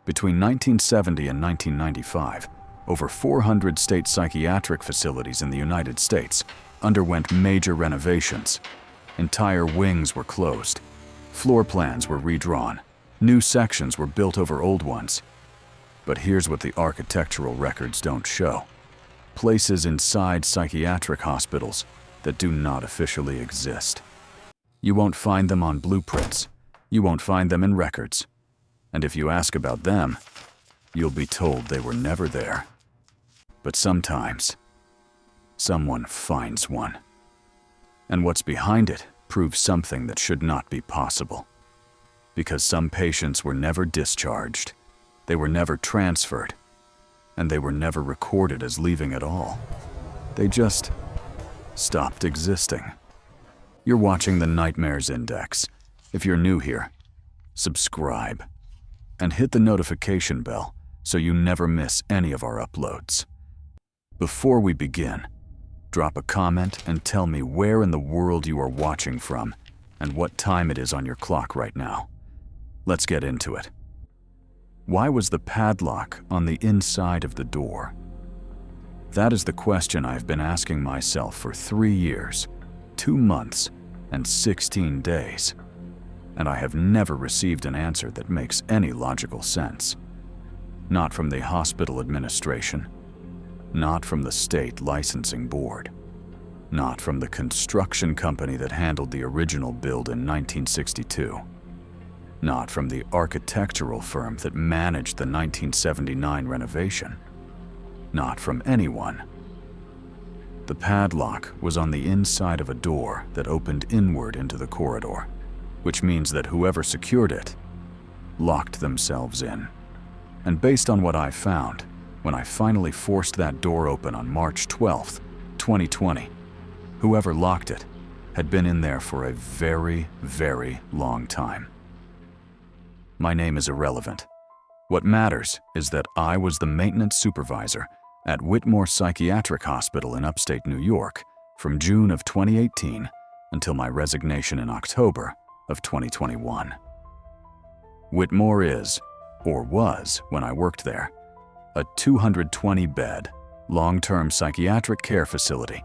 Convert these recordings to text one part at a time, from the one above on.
Between 1970 and 1995, over 400 state psychiatric facilities in the United States underwent major renovations. Entire wings were closed. Floor plans were redrawn. New sections were built over old ones. But here's what the architectural records don't show. Places inside psychiatric hospitals that do not officially exist. You won't find them on blueprints. You won't find them in records. And if you ask about them, you'll be told they were never there. But sometimes, someone finds one. And what's behind it proves something that should not be possible. Because some patients were never discharged, they were never transferred, and they were never recorded as leaving at all. They just stopped existing. You're watching the Nightmares Index. If you're new here, subscribe and hit the notification bell so you never miss any of our uploads. Before we begin, drop a comment and tell me where in the world you are watching from and what time it is on your clock right now. Let's get into it. Why was the padlock on the inside of the door? That is the question I've been asking myself for 3 years, 2 months, and 16 days. And I have never received an answer that makes any logical sense. Not from the hospital administration, not from the state licensing board, not from the construction company that handled the original build in 1962, not from the architectural firm that managed the 1979 renovation, not from anyone. The padlock was on the inside of a door that opened inward into the corridor, which means that whoever secured it locked themselves in. And based on what I found, when I finally forced that door open on March 12th, 2020, whoever locked it had been in there for a very, very long time. My name is irrelevant. What matters is that I was the maintenance supervisor at Whitmore Psychiatric Hospital in upstate New York from June of 2018 until my resignation in October of 2021. Whitmore is, or was when I worked there, a 220-bed, long-term psychiatric care facility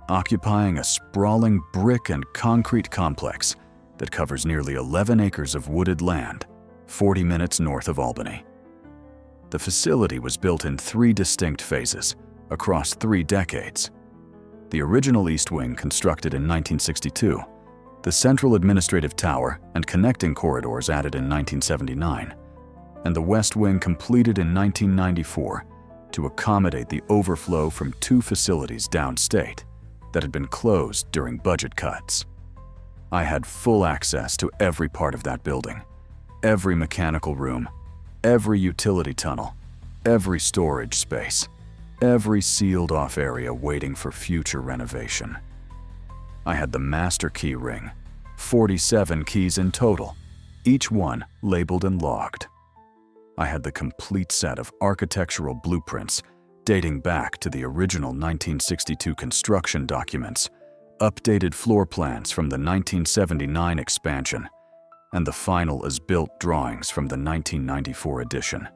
occupying a sprawling brick and concrete complex that covers nearly 11 acres of wooded land 40 minutes north of Albany. The facility was built in 3 distinct phases across 3 decades. The original East Wing, constructed in 1962, the Central Administrative Tower and connecting corridors added in 1979, and the West Wing completed in 1994 to accommodate the overflow from 2 facilities downstate that had been closed during budget cuts. I had full access to every part of that building, every mechanical room, every utility tunnel, every storage space, every sealed-off area waiting for future renovation. I had the master key ring, 47 keys in total, each one labeled and logged. I had the complete set of architectural blueprints dating back to the original 1962 construction documents, updated floor plans from the 1979 expansion, and the final as-built drawings from the 1994 edition.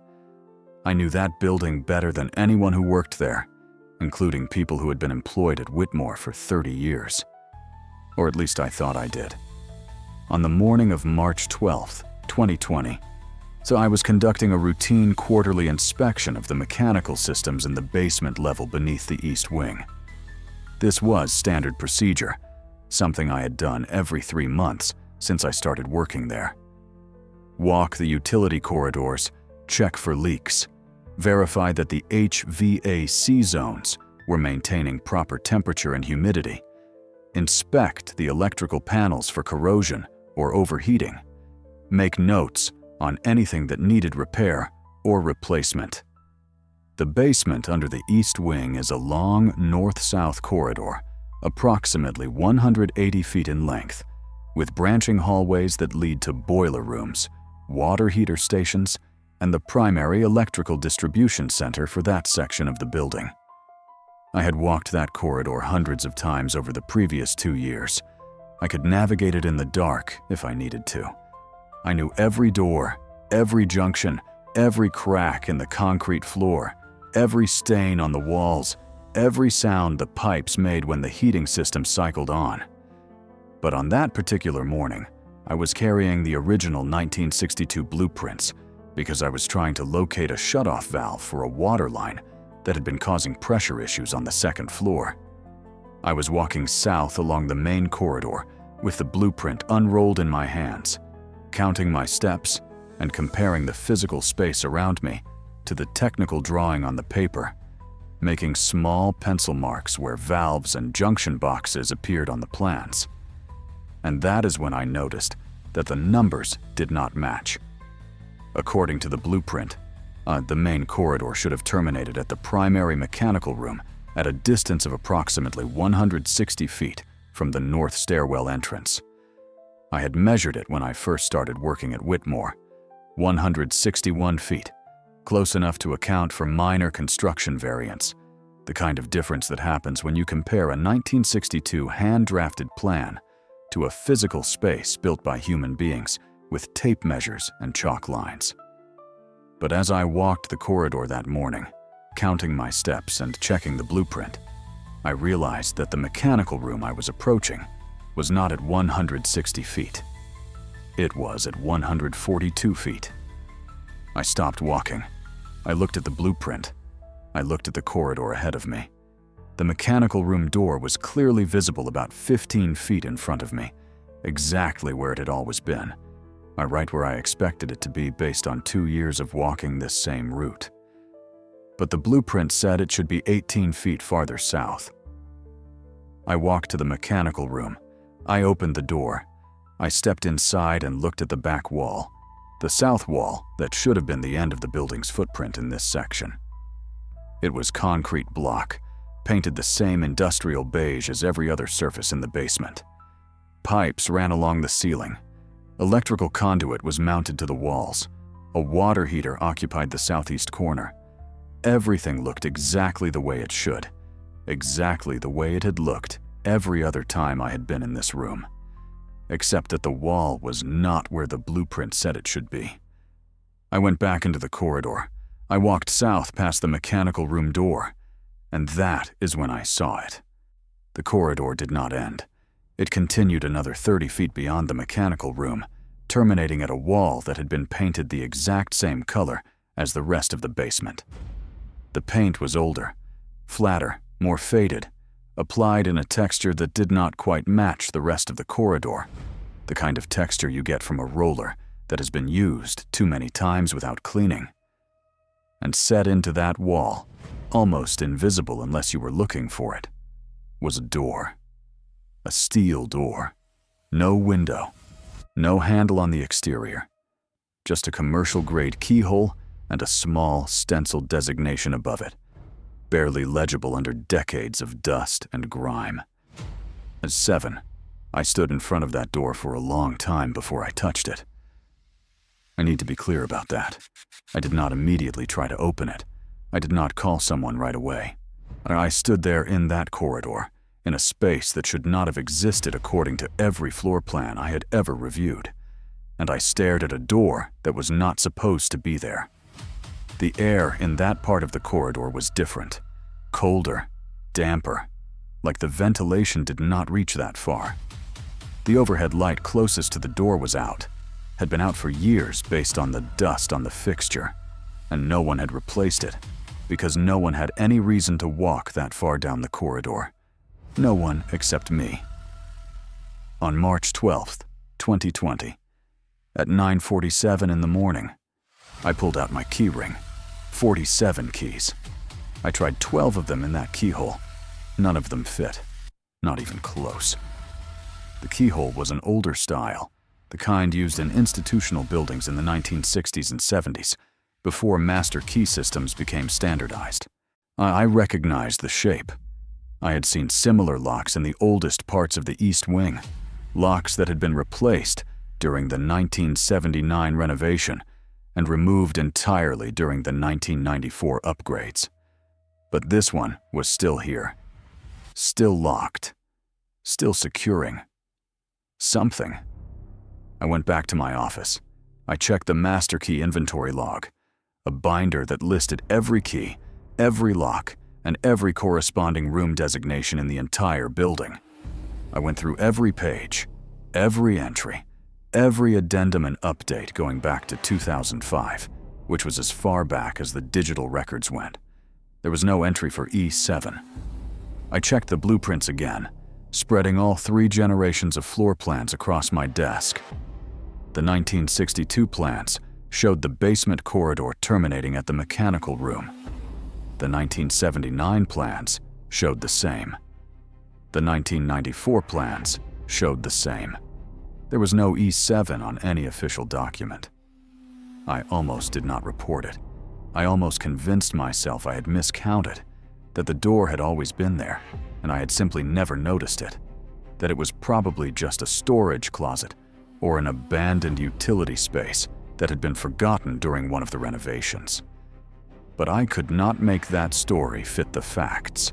I knew that building better than anyone who worked there, including people who had been employed at Whitmore for 30 years. Or at least I thought I did. On the morning of March 12th, 2020, so I was conducting a routine quarterly inspection of the mechanical systems in the basement level beneath the East Wing. This was standard procedure, something I had done every 3 months since I started working there. Walk the utility corridors, check for leaks, verify that the HVAC zones were maintaining proper temperature and humidity, inspect the electrical panels for corrosion or overheating, make notes on anything that needed repair or replacement. The basement under the East Wing is a long north-south corridor, approximately 180 feet in length, with branching hallways that lead to boiler rooms, water heater stations, and the primary electrical distribution center for that section of the building. I had walked that corridor hundreds of times over the previous 2 years. I could navigate it in the dark if I needed to. I knew every door, every junction, every crack in the concrete floor, every stain on the walls, every sound the pipes made when the heating system cycled on. But on that particular morning, I was carrying the original 1962 blueprints because I was trying to locate a shutoff valve for a water line that had been causing pressure issues on the second floor. I was walking south along the main corridor with the blueprint unrolled in my hands, counting my steps and comparing the physical space around me to the technical drawing on the paper, making small pencil marks where valves and junction boxes appeared on the plans. And that is when I noticed that the numbers did not match. According to the blueprint, the main corridor should have terminated at the primary mechanical room at a distance of approximately 160 feet from the north stairwell entrance. I had measured it when I first started working at Whitmore, 161 feet, close enough to account for minor construction variance, the kind of difference that happens when you compare a 1962 hand-drafted plan to a physical space built by human beings with tape measures and chalk lines. But as I walked the corridor that morning, counting my steps and checking the blueprint, I realized that the mechanical room I was approaching was not at 160 feet. It was at 142 feet. I stopped walking. I looked at the blueprint. I looked at the corridor ahead of me. The mechanical room door was clearly visible about 15 feet in front of me, exactly where it had always been, right where I expected it to be based on 2 years of walking this same route. But the blueprint said it should be 18 feet farther south. I walked to the mechanical room. I opened the door. I stepped inside and looked at the back wall, the south wall that should have been the end of the building's footprint in this section. It was concrete block, painted the same industrial beige as every other surface in the basement. Pipes ran along the ceiling. Electrical conduit was mounted to the walls. A water heater occupied the southeast corner. Everything looked exactly the way it should, exactly the way it had looked every other time I had been in this room, except that the wall was not where the blueprint said it should be. I went back into the corridor. I walked south past the mechanical room door, and that is when I saw it. The corridor did not end. It continued another 30 feet beyond the mechanical room, terminating at a wall that had been painted the exact same color as the rest of the basement. The paint was older, flatter, more faded, applied in a texture that did not quite match the rest of the corridor, the kind of texture you get from a roller that has been used too many times without cleaning. And set into that wall, almost invisible unless you were looking for it, was a door. A steel door. No window. No handle on the exterior. Just a commercial-grade keyhole and a small, stenciled designation above it, barely legible under decades of dust and grime. At 7, I stood in front of that door for a long time before I touched it. I need to be clear about that. I did not immediately try to open it. I did not call someone right away. I stood there in that corridor, in a space that should not have existed according to every floor plan I had ever reviewed, and I stared at a door that was not supposed to be there. The air in that part of the corridor was different, colder, damper, like the ventilation did not reach that far. The overhead light closest to the door was out, had been out for years based on the dust on the fixture, and no one had replaced it because no one had any reason to walk that far down the corridor. No one except me. On March 12th, 2020, at 9:47 in the morning, I pulled out my key ring. 47 keys. I tried 12 of them in that keyhole. None of them fit. Not even close. The keyhole was an older style, the kind used in institutional buildings in the 1960s and 70s, before master key systems became standardized. I recognized the shape. I had seen similar locks in the oldest parts of the East Wing, locks that had been replaced during the 1979 renovation and removed entirely during the 1994 upgrades. But this one was still here. Still locked. Still securing. Something. I went back to my office. I checked the master key inventory log. a binder that listed every key, every lock, and every corresponding room designation in the entire building. I went through every page, every entry, every addendum and update going back to 2005, which was as far back as the digital records went. There was no entry for E7. I checked the blueprints again, spreading all 3 generations of floor plans across my desk. The 1962 plans showed the basement corridor terminating at the mechanical room. The 1979 plans showed the same. The 1994 plans showed the same. There was no E7 on any official document. I almost did not report it. I almost convinced myself I had miscounted, that the door had always been there, and I had simply never noticed it, that it was probably just a storage closet or an abandoned utility space that had been forgotten during one of the renovations. But I could not make that story fit the facts.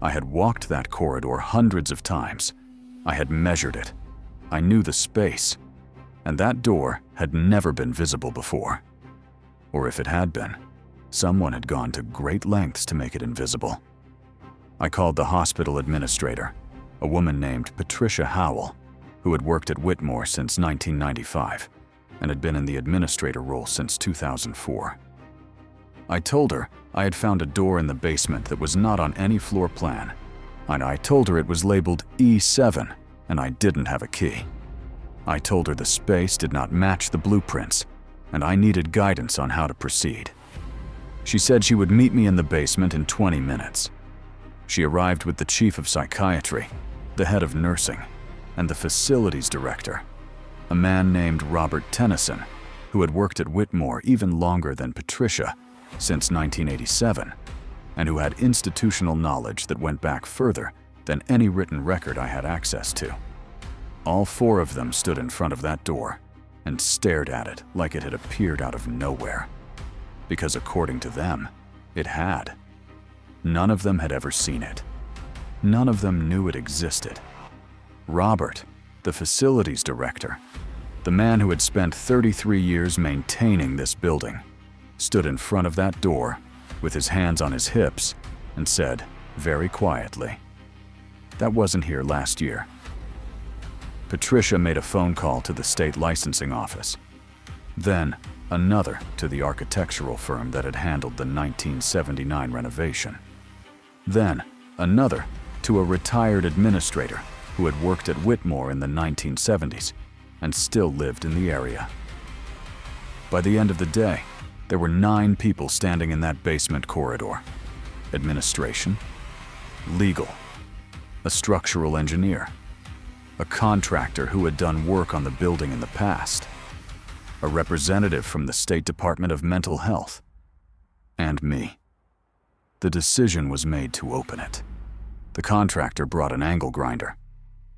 I had walked that corridor hundreds of times. I had measured it. I knew the space, and that door had never been visible before. Or if it had been, someone had gone to great lengths to make it invisible. I called the hospital administrator, a woman named Patricia Howell, who had worked at Whitmore since 1995 and had been in the administrator role since 2004. I told her I had found a door in the basement that was not on any floor plan, and I told her it was labeled E7 and I didn't have a key. I told her the space did not match the blueprints and I needed guidance on how to proceed. She said she would meet me in the basement in 20 minutes. She arrived with the chief of psychiatry, the head of nursing, and the facilities director, a man named Robert Tennyson, who had worked at Whitmore even longer than Patricia, since 1987, and who had institutional knowledge that went back further than any written record I had access to. All 4 of them stood in front of that door and stared at it like it had appeared out of nowhere, because according to them, it had. None of them had ever seen it. None of them knew it existed. Robert, the facilities director, the man who had spent 33 years maintaining this building, stood in front of that door with his hands on his hips and said very quietly, "That wasn't here last year." Patricia made a phone call to the state licensing office, then another to the architectural firm that had handled the 1979 renovation, then another to a retired administrator who had worked at Whitmore in the 1970s and still lived in the area. By the end of the day, there were 9 people standing in that basement corridor: administration, legal, a structural engineer, a contractor who had done work on the building in the past, a representative from the State Department of Mental Health, and me. The decision was made to open it. The contractor brought an angle grinder.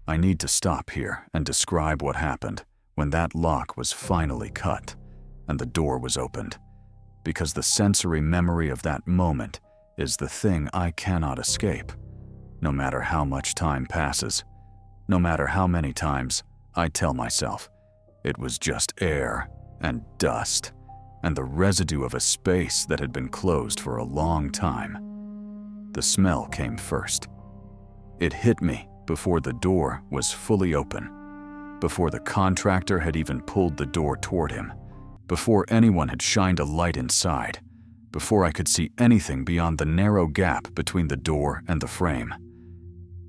I need to stop here and describe what happened when that lock was finally cut and the door was opened, because the sensory memory of that moment is the thing I cannot escape, no matter how much time passes, no matter how many times I tell myself it was just air and dust and the residue of a space that had been closed for a long time. The smell came first. It hit me before the door was fully open, before the contractor had even pulled the door toward him, before anyone had shined a light inside, before I could see anything beyond the narrow gap between the door and the frame.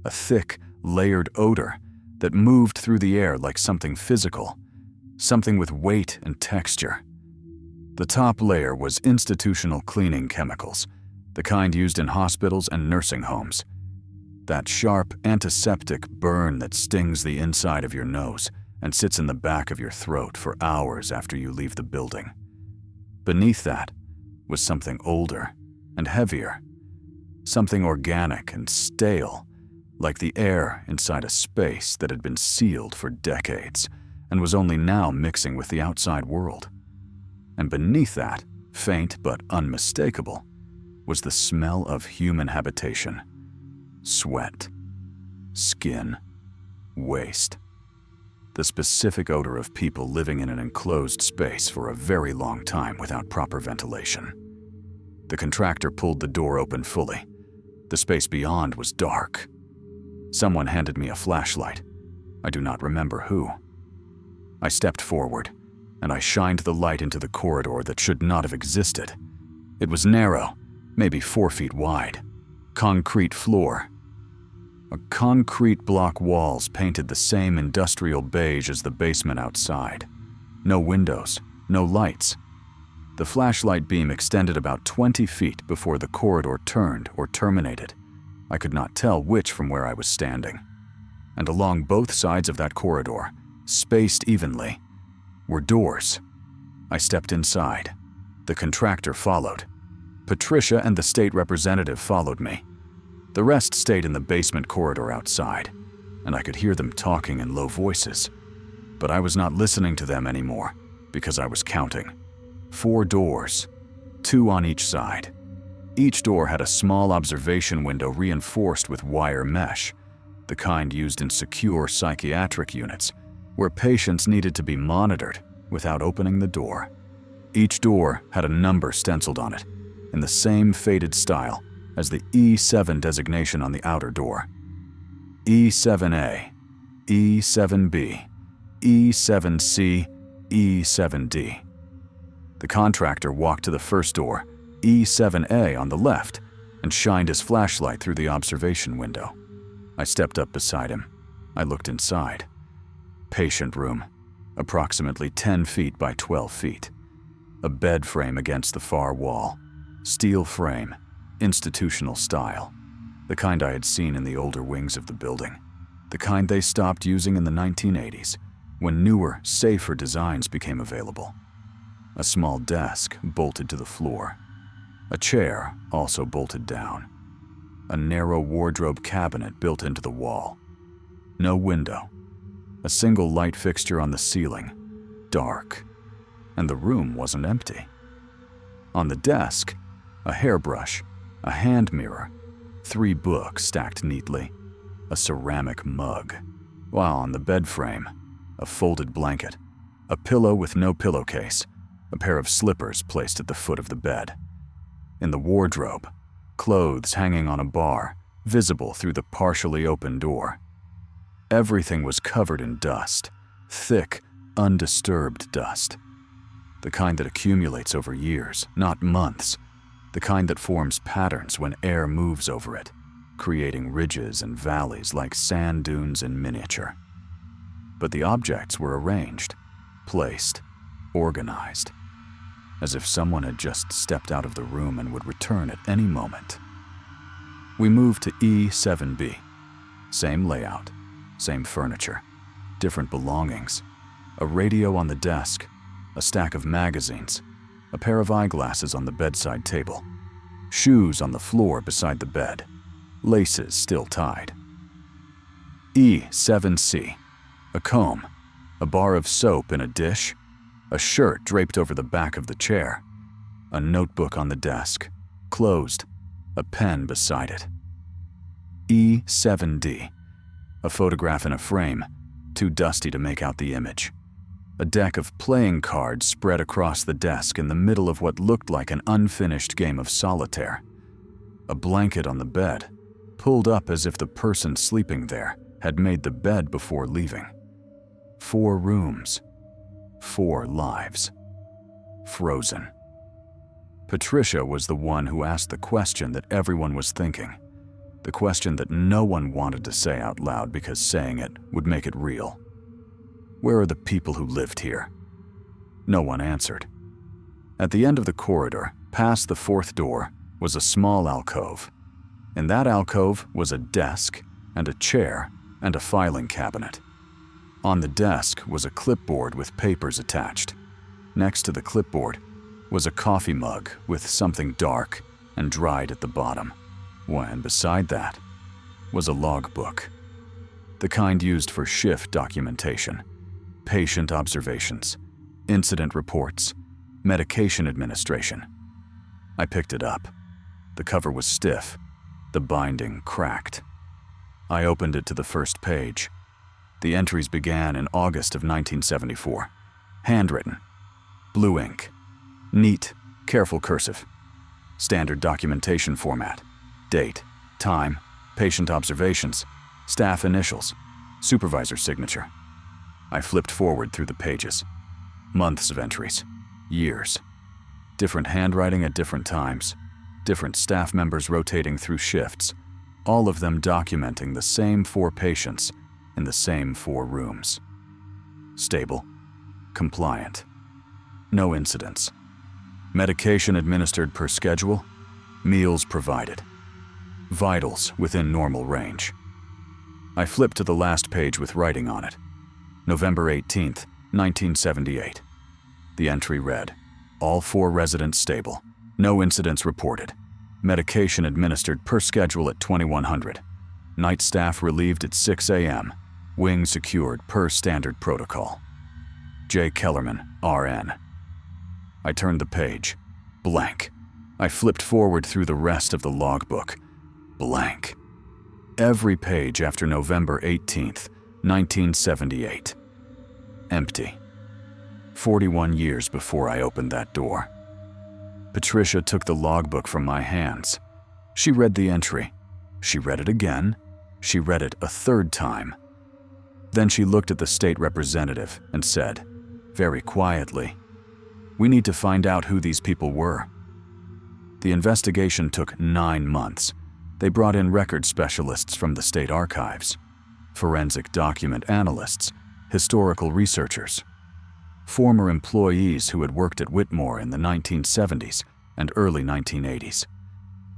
A thick, layered odor that moved through the air like something physical, something with weight and texture. The top layer was institutional cleaning chemicals, the kind used in hospitals and nursing homes. That sharp, antiseptic burn that stings the inside of your nose and sits in the back of your throat for hours after you leave the building. Beneath that was something older and heavier, something organic and stale, like the air inside a space that had been sealed for decades and was only now mixing with the outside world. And beneath that, faint but unmistakable, was the smell of human habitation. Sweat, skin, waste. the specific odor of people living in an enclosed space for a very long time without proper ventilation. The contractor pulled the door open fully. The space beyond was dark. Someone handed me a flashlight. I do not remember who. I stepped forward, and I shined the light into the corridor that should not have existed. It was narrow, maybe 4 feet wide. Concrete floor. Concrete block walls painted the same industrial beige as the basement outside. No windows, no lights. The flashlight beam extended about 20 feet before the corridor turned or terminated. I could not tell which from where I was standing. And along both sides of that corridor, spaced evenly, were doors. I stepped inside. The contractor followed. Patricia and the state representative followed me. The rest stayed in the basement corridor outside, and I could hear them talking in low voices. But I was not listening to them anymore because I was counting. 4 doors, 2 on each side. Each door had a small observation window reinforced with wire mesh, the kind used in secure psychiatric units, where patients needed to be monitored without opening the door. Each door had a number stenciled on it, in the same faded style as the E7 designation on the outer door. E7A, E7B, E7C, E7D. The contractor walked to the first door, E7A on the left, and shined his flashlight through the observation window. I stepped up beside him. I looked inside. Patient room, approximately 10 feet by 12 feet. A bed frame against the far wall. Steel frame, institutional style. The kind I had seen in the older wings of the building. The kind they stopped using in the 1980s, when newer, safer designs became available. A small desk bolted to the floor. A chair also bolted down. A narrow wardrobe cabinet built into the wall. No window. A single light fixture on the ceiling. Dark. And the room wasn't empty. On the desk, a hairbrush, a hand mirror, 3 books stacked neatly, a ceramic mug, while on the bed frame, a folded blanket, a pillow with no pillowcase, a pair of slippers placed at the foot of the bed. In the wardrobe, clothes hanging on a bar, visible through the partially open door. Everything was covered in dust, thick, undisturbed dust. The kind that accumulates over years, not months. The kind that forms patterns when air moves over it, creating ridges and valleys like sand dunes in miniature. But the objects were arranged, placed, organized, as if someone had just stepped out of the room and would return at any moment. We moved to E7B. Same layout, same furniture, different belongings. A radio on the desk, a stack of magazines, a pair of eyeglasses on the bedside table, shoes on the floor beside the bed, laces still tied. E7C, a comb, a bar of soap in a dish, a shirt draped over the back of the chair, a notebook on the desk, closed, a pen beside it. E7D, a photograph in a frame, too dusty to make out the image. A deck of playing cards spread across the desk in the middle of what looked like an unfinished game of solitaire. A blanket on the bed, pulled up as if the person sleeping there had made the bed before leaving. 4 rooms, 4 lives. Frozen. Patricia was the one who asked the question that everyone was thinking. The question that no one wanted to say out loud because saying it would make it real. Where are the people who lived here? No one answered. At the end of the corridor, past the 4th door, was a small alcove. In that alcove was a desk and a chair and a filing cabinet. On the desk was a clipboard with papers attached. Next to the clipboard was a coffee mug with something dark and dried at the bottom. And beside that was a logbook, the kind used for shift documentation, patient observations, incident reports, medication administration. I picked it up. The cover was stiff, the binding cracked. I opened it to the first page. The entries began in August of 1974. Handwritten. Blue ink. Neat, careful cursive. Standard documentation format. Date, time, patient observations, staff initials, supervisor signature. I flipped forward through the pages. Months of entries. Years. Different handwriting at different times. Different staff members rotating through shifts. All of them documenting the same 4 patients in the same 4 rooms. Stable. Compliant. No incidents. Medication administered per schedule. Meals provided. Vitals within normal range. I flipped to the last page with writing on it. November 18th, 1978. The entry read, all 4 residents stable. No incidents reported. Medication administered per schedule at 2100. Night staff relieved at 6 a.m. Wing secured per standard protocol. J. Kellerman, RN. I turned the page. Blank. I flipped forward through the rest of the logbook. Blank. Every page after November 18th, 1978. Empty. 41 years before I opened that door. Patricia took the logbook from my hands. She read the entry. She read it again. She read it a 3rd time. Then she looked at the state representative and said, very quietly, "We need to find out who these people were." The investigation took 9 months. They brought in record specialists from the state archives, forensic document analysts, historical researchers, former employees who had worked at Whitmore in the 1970s and early 1980s.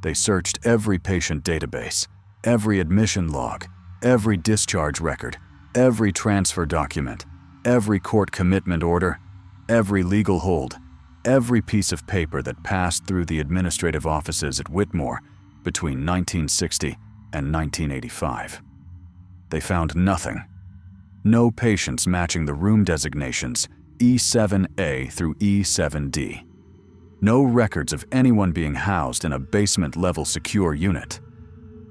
They searched every patient database, every admission log, every discharge record, every transfer document, every court commitment order, every legal hold, every piece of paper that passed through the administrative offices at Whitmore between 1960 and 1985. They found nothing. No patients matching the room designations E7A through E7D. No records of anyone being housed in a basement-level secure unit.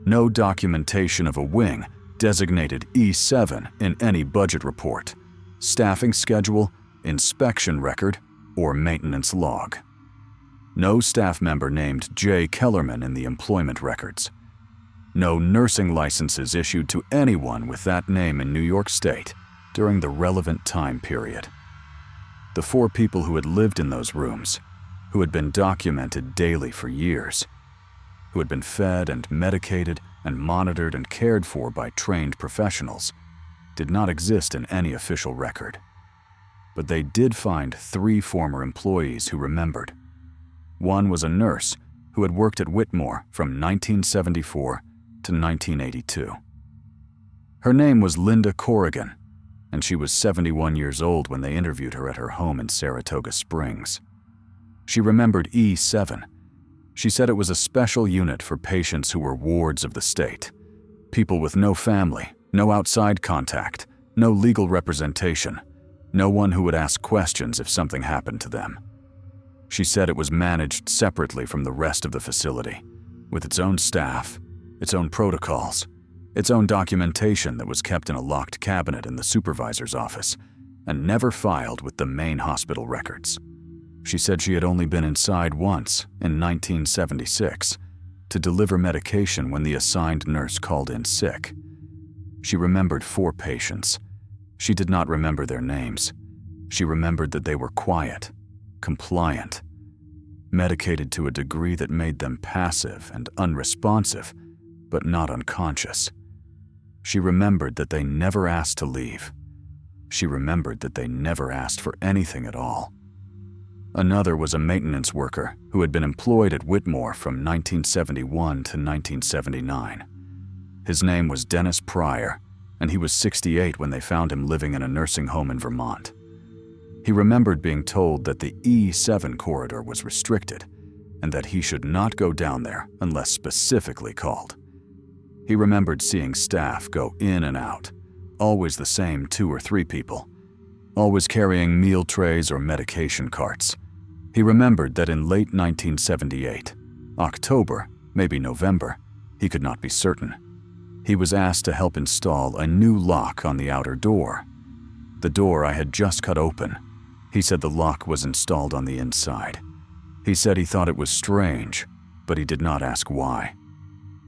No documentation of a wing designated E7 in any budget report, staffing schedule, inspection record, or maintenance log. No staff member named J. Kellerman in the employment records. No nursing licenses issued to anyone with that name in New York State during the relevant time period. The 4 people who had lived in those rooms, who had been documented daily for years, who had been fed and medicated and monitored and cared for by trained professionals, did not exist in any official record. But they did find 3 former employees who remembered. One was a nurse who had worked at Whitmore from 1974 to 1982. Her name was Linda Corrigan, and she was 71 years old when they interviewed her at her home in Saratoga Springs. She remembered E7. She said it was a special unit for patients who were wards of the state, people with no family, no outside contact, no legal representation, no one who would ask questions if something happened to them. She said it was managed separately from the rest of the facility, with its own staff, its own protocols, its own documentation that was kept in a locked cabinet in the supervisor's office and never filed with the main hospital records. She said she had only been inside once, in 1976, to deliver medication when the assigned nurse called in sick. She remembered 4 patients. She did not remember their names. She remembered that they were quiet, compliant, medicated to a degree that made them passive and unresponsive, but not unconscious. She remembered that they never asked to leave. She remembered that they never asked for anything at all. Another was a maintenance worker who had been employed at Whitmore from 1971 to 1979. His name was Dennis Pryor, and he was 68 when they found him living in a nursing home in Vermont. He remembered being told that the E7 corridor was restricted and that he should not go down there unless specifically called. He remembered seeing staff go in and out, always the same 2 or 3 people, always carrying meal trays or medication carts. He remembered that in late 1978, October, maybe November, he could not be certain, He was asked to help install a new lock on the outer door. The door I had just cut open. He said the lock was installed on the inside. He said he thought it was strange, but he did not ask why.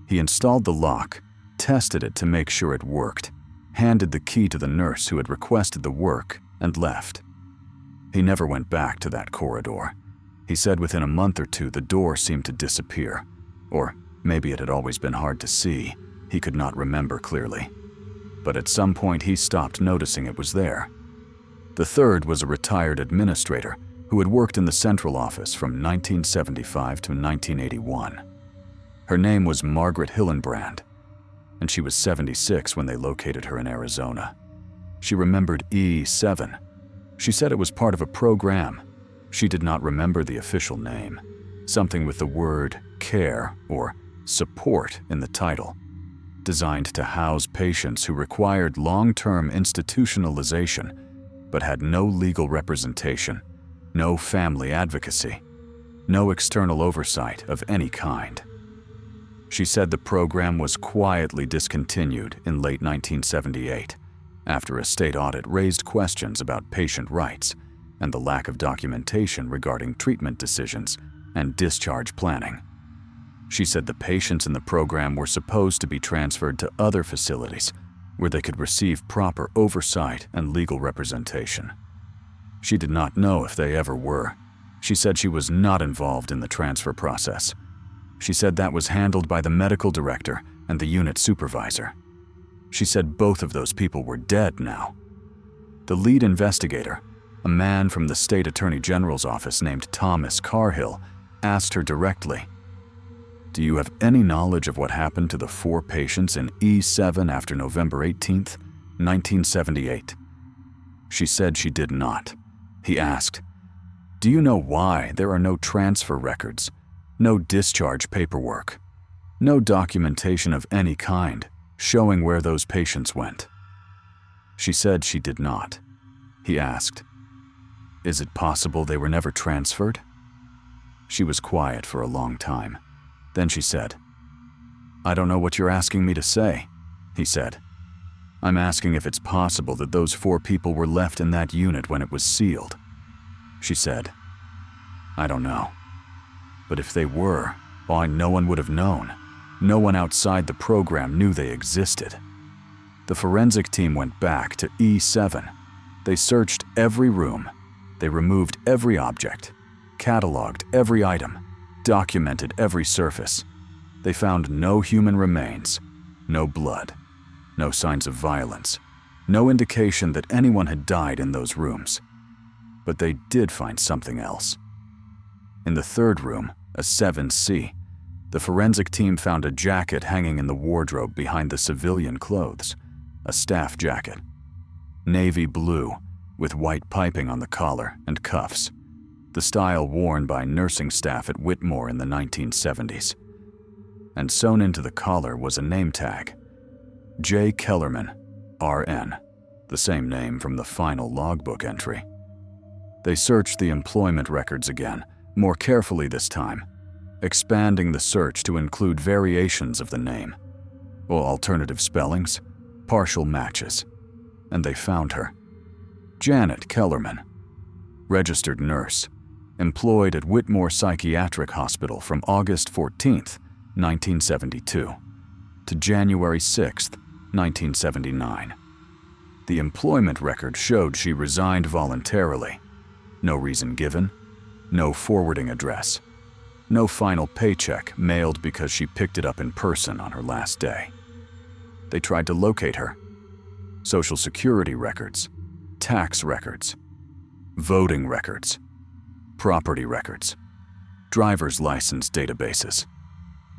He installed the lock, tested it to make sure it worked, handed the key to the nurse who had requested the work, and left. He never went back to that corridor. He said within a month or two the door seemed to disappear, or maybe it had always been hard to see. He could not remember clearly. But at some point he stopped noticing it was there. The third was a retired administrator who had worked in the central office from 1975 to 1981. Her name was Margaret Hillenbrand, and she was 76 when they located her in Arizona. She remembered E7. She said it was part of a program. She did not remember the official name, something with the word care or support in the title, designed to house patients who required long-term institutionalization but had no legal representation, no family advocacy, no external oversight of any kind. She said the program was quietly discontinued in late 1978 after a state audit raised questions about patient rights and the lack of documentation regarding treatment decisions and discharge planning. She said the patients in the program were supposed to be transferred to other facilities where they could receive proper oversight and legal representation. She did not know if they ever were. She said she was not involved in the transfer process. She said that was handled by the medical director and the unit supervisor. She said both of those people were dead now. The lead investigator, a man from the state attorney general's office named Thomas Carhill, asked her directly, "Do you have any knowledge of what happened to the 4 patients in E7 after November 18th, 1978? She said she did not. He asked, "Do you know why there are no transfer records, no discharge paperwork, no documentation of any kind showing where those patients went?" She said she did not. He asked, "Is it possible they were never transferred?" She was quiet for a long time. Then she said, "I don't know what you're asking me to say," he said. "I'm asking if it's possible that those 4 people were left in that unit when it was sealed." She said, "I don't know. But if they were, why, no one would have known. No one outside the program knew they existed." The forensic team went back to E7. They searched every room. They removed every object, cataloged every item, documented every surface. They found no human remains, no blood, no signs of violence, no indication that anyone had died in those rooms. But they did find something else. In the third room, a 7C, the forensic team found a jacket hanging in the wardrobe behind the civilian clothes, a staff jacket, navy blue, with white piping on the collar and cuffs, the style worn by nursing staff at Whitmore in the 1970s. And sewn into the collar was a name tag, J. Kellerman, RN, the same name from the final logbook entry. They searched the employment records again, more carefully this time, expanding the search to include variations of the name, or alternative spellings, partial matches, and they found her. Janet Kellerman, registered nurse, employed at Whitmore Psychiatric Hospital from August 14th, 1972, to January 6th, 1979. The employment record showed she resigned voluntarily. No reason given, no forwarding address, no final paycheck mailed because she picked it up in person on her last day. They tried to locate her. Social Security records, tax records, voting records, property records, driver's license databases,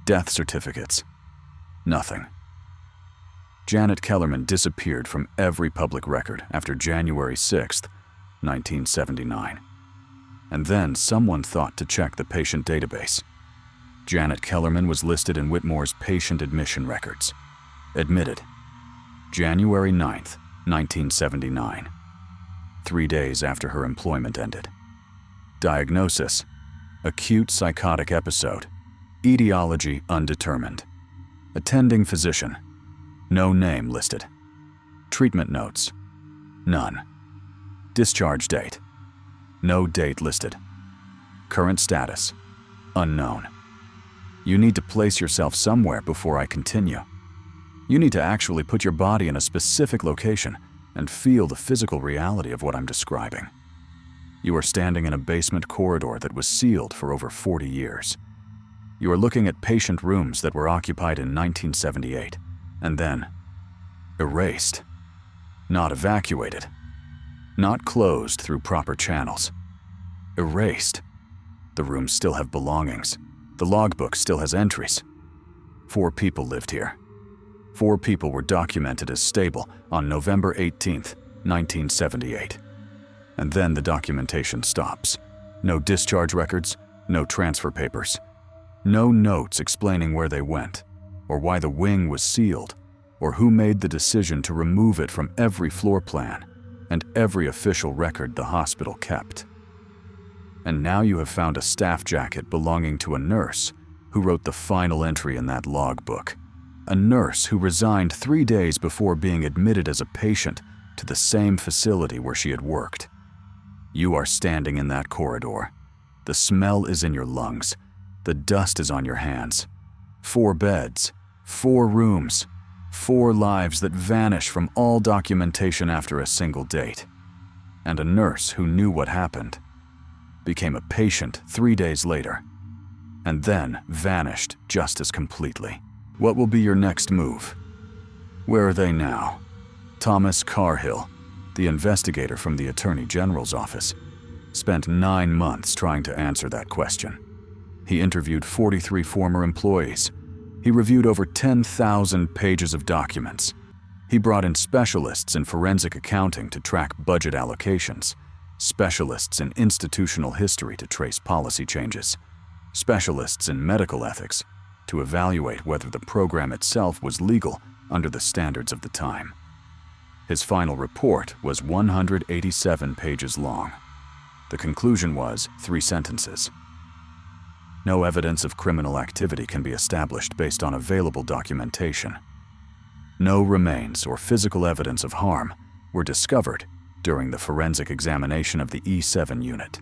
death certificates. Nothing. Janet Kellerman disappeared from every public record after January 6th, 1979. And then someone thought to check the patient database. Janet Kellerman was listed in Whitmore's patient admission records. Admitted, January 9th, 1979, 3 days after her employment ended. Diagnosis, acute psychotic episode, etiology undetermined. Attending physician, No name listed. Treatment notes. None. Discharge date. No date listed. Current status. Unknown. You need to place yourself somewhere before I continue. You need to actually put your body in a specific location and feel the physical reality of what I'm describing. You are standing in a basement corridor that was sealed for over 40 years. You are looking at patient rooms that were occupied in 1978, and then erased. Not evacuated. Not closed through proper channels. Erased. The rooms still have belongings. The logbook still has entries. 4 people lived here. 4 people were documented as stable on November 18th, 1978. And then the documentation stops. No discharge records, no transfer papers. No notes explaining where they went, or why the wing was sealed, or who made the decision to remove it from every floor plan and every official record the hospital kept. And now you have found a staff jacket belonging to a nurse who wrote the final entry in that logbook. A nurse who resigned 3 days before being admitted as a patient to the same facility where she had worked. You are standing in that corridor. The smell is in your lungs. The dust is on your hands. 4 beds, 4 rooms, 4 lives that vanish from all documentation after a single date. And a nurse who knew what happened became a patient 3 days later, and then vanished just as completely. What will be your next move? Where are they now? Thomas Carhill, the investigator from the Attorney General's office, spent 9 months trying to answer that question. He interviewed 43 former employees. He reviewed over 10,000 pages of documents. He brought in specialists in forensic accounting to track budget allocations, specialists in institutional history to trace policy changes, specialists in medical ethics to evaluate whether the program itself was legal under the standards of the time. His final report was 187 pages long. The conclusion was 3 sentences. No evidence of criminal activity can be established based on available documentation. No remains or physical evidence of harm were discovered during the forensic examination of the E7 unit.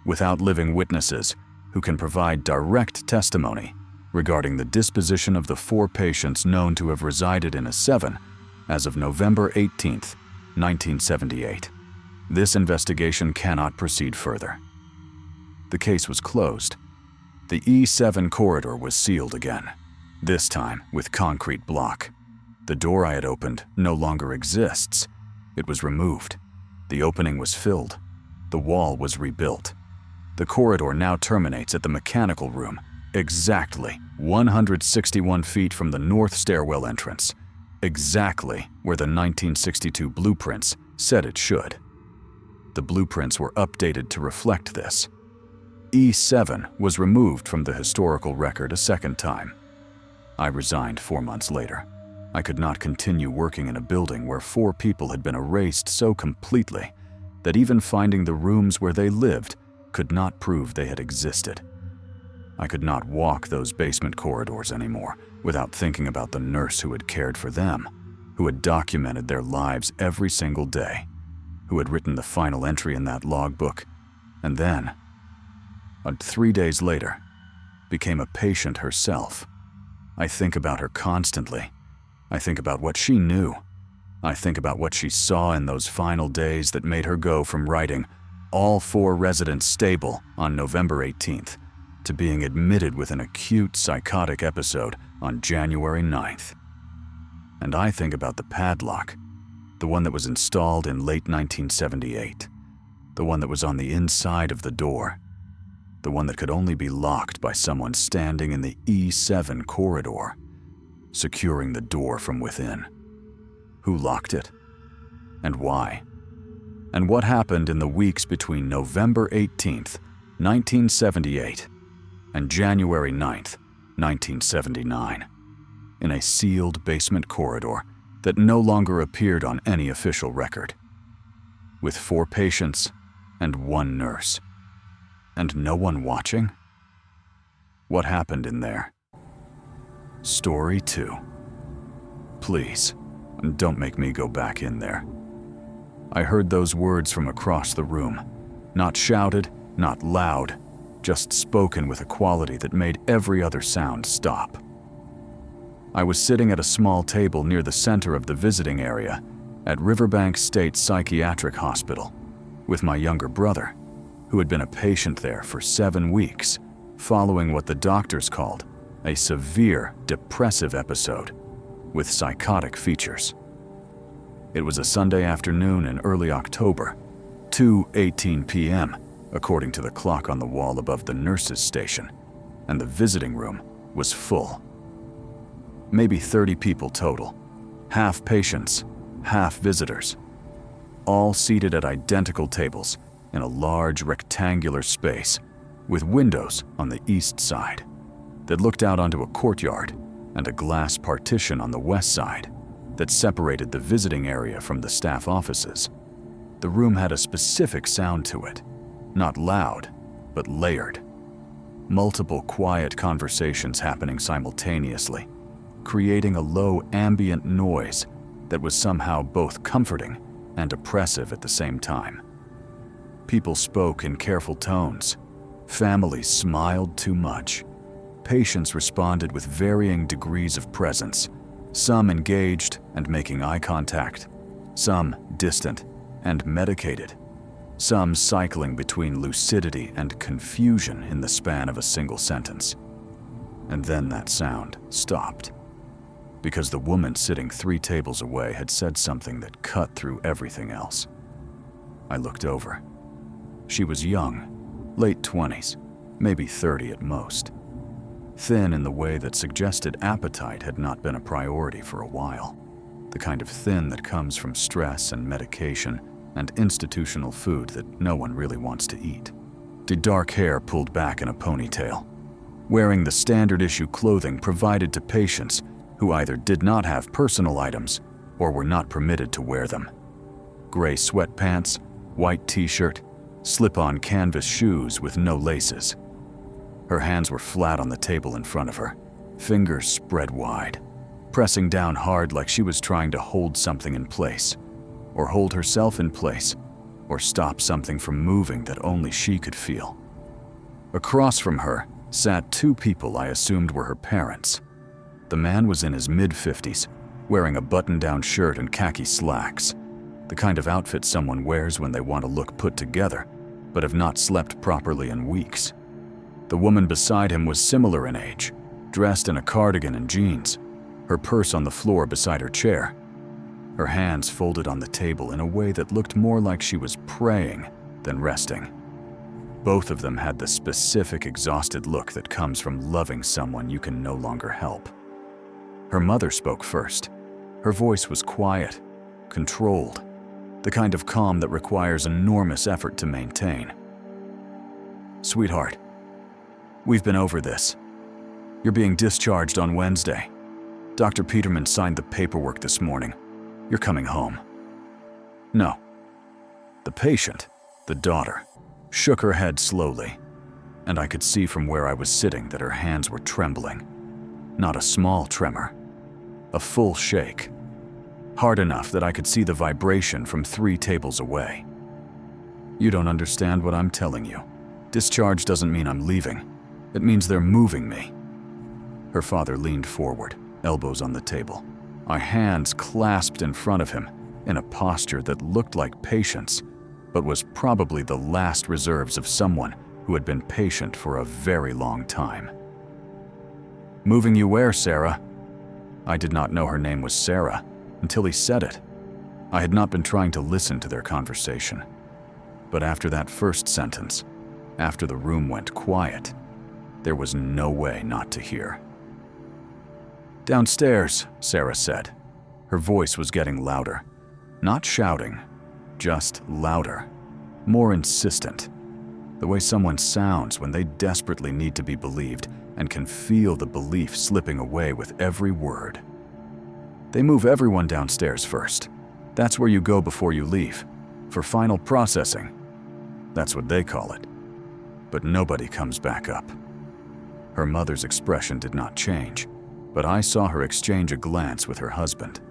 Without living witnesses who can provide direct testimony regarding the disposition of the 4 patients known to have resided in A7 as of November 18, 1978. This investigation cannot proceed further. The case was closed. The E7 corridor was sealed again, this time with concrete block. The door I had opened no longer exists. It was removed. The opening was filled. The wall was rebuilt. The corridor now terminates at the mechanical room, exactly 161 feet from the north stairwell entrance, exactly where the 1962 blueprints said it should. The blueprints were updated to reflect this. E7 was removed from the historical record a second time. I resigned 4 months later. I could not continue working in a building where 4 people had been erased so completely that even finding the rooms where they lived could not prove they had existed. I could not walk those basement corridors anymore without thinking about the nurse who had cared for them, who had documented their lives every single day, who had written the final entry in that logbook, and then, 3 days later, became a patient herself. I think about her constantly. I think about what she knew. I think about what she saw in those final days that made her go from writing all 4 residents stable on November 18th to being admitted with an acute psychotic episode on January 9th. And I think about the padlock, the one that was installed in late 1978, the one that was on the inside of the door, the one that could only be locked by someone standing in the E7 corridor, securing the door from within. Who locked it? And why? And what happened in the weeks between November 18th, 1978 and January 9th, 1979, in a sealed basement corridor that no longer appeared on any official record, with 4 patients and 1 nurse, and no one watching? What happened in there? Story 2. Please, don't make me go back in there." I heard those words from across the room. Not shouted, not loud, just spoken with a quality that made every other sound stop. I was sitting at a small table near the center of the visiting area at Riverbank State Psychiatric Hospital with my younger brother, who had been a patient there for 7 weeks, following what the doctors called a severe depressive episode with psychotic features. It was a Sunday afternoon in early October, 2:18 p.m., according to the clock on the wall above the nurse's station, and the visiting room was full. Maybe 30 people total, half patients, half visitors, all seated at identical tables in a large rectangular space with windows on the east side that looked out onto a courtyard and a glass partition on the west side that separated the visiting area from the staff offices. The room had a specific sound to it, not loud, but layered. Multiple quiet conversations happening simultaneously, creating a low ambient noise that was somehow both comforting and oppressive at the same time. People spoke in careful tones. Families smiled too much. Patients responded with varying degrees of presence, some engaged and making eye contact, some distant and medicated, some cycling between lucidity and confusion in the span of a single sentence. And then that sound stopped, because the woman sitting 3 tables away had said something that cut through everything else. I looked over. She was young, late 20s, maybe 30 at most. Thin in the way that suggested appetite had not been a priority for a while. The kind of thin that comes from stress and medication and institutional food that no one really wants to eat. The dark hair pulled back in a ponytail, wearing the standard issue clothing provided to patients who either did not have personal items or were not permitted to wear them. Gray sweatpants, white t-shirt, slip-on canvas shoes with no laces. Her hands were flat on the table in front of her, fingers spread wide, pressing down hard like she was trying to hold something in place, or hold herself in place, or stop something from moving that only she could feel. Across from her sat 2 people I assumed were her parents. The man was in his mid-50s, wearing a button-down shirt and khaki slacks, the kind of outfit someone wears when they want to look put together, but have not slept properly in weeks. The woman beside him was similar in age, dressed in a cardigan and jeans, her purse on the floor beside her chair, her hands folded on the table in a way that looked more like she was praying than resting. Both of them had the specific exhausted look that comes from loving someone you can no longer help. Her mother spoke first. Her voice was quiet, controlled, the kind of calm that requires enormous effort to maintain. "Sweetheart, we've been over this. You're being discharged on Wednesday. Dr. Peterman signed the paperwork this morning. You're coming home." No. The patient, the daughter, shook her head slowly, and I could see from where I was sitting that her hands were trembling. Not a small tremor, a full shake, hard enough that I could see the vibration from 3 tables away. "You don't understand what I'm telling you. Discharge doesn't mean I'm leaving. It means they're moving me." Her father leaned forward, elbows on the table, our hands clasped in front of him in a posture that looked like patience, but was probably the last reserves of someone who had been patient for a very long time. "Moving you where, Sarah?" I did not know her name was Sarah until he said it. I had not been trying to listen to their conversation. But after that first sentence, after the room went quiet, there was no way not to hear. "Downstairs," Sarah said. Her voice was getting louder. Not shouting, just louder, more insistent. The way someone sounds when they desperately need to be believed and can feel the belief slipping away with every word. "They move everyone downstairs first. That's where you go before you leave, for final processing. That's what they call it. But nobody comes back up." Her mother's expression did not change. but I saw her exchange a glance with her husband.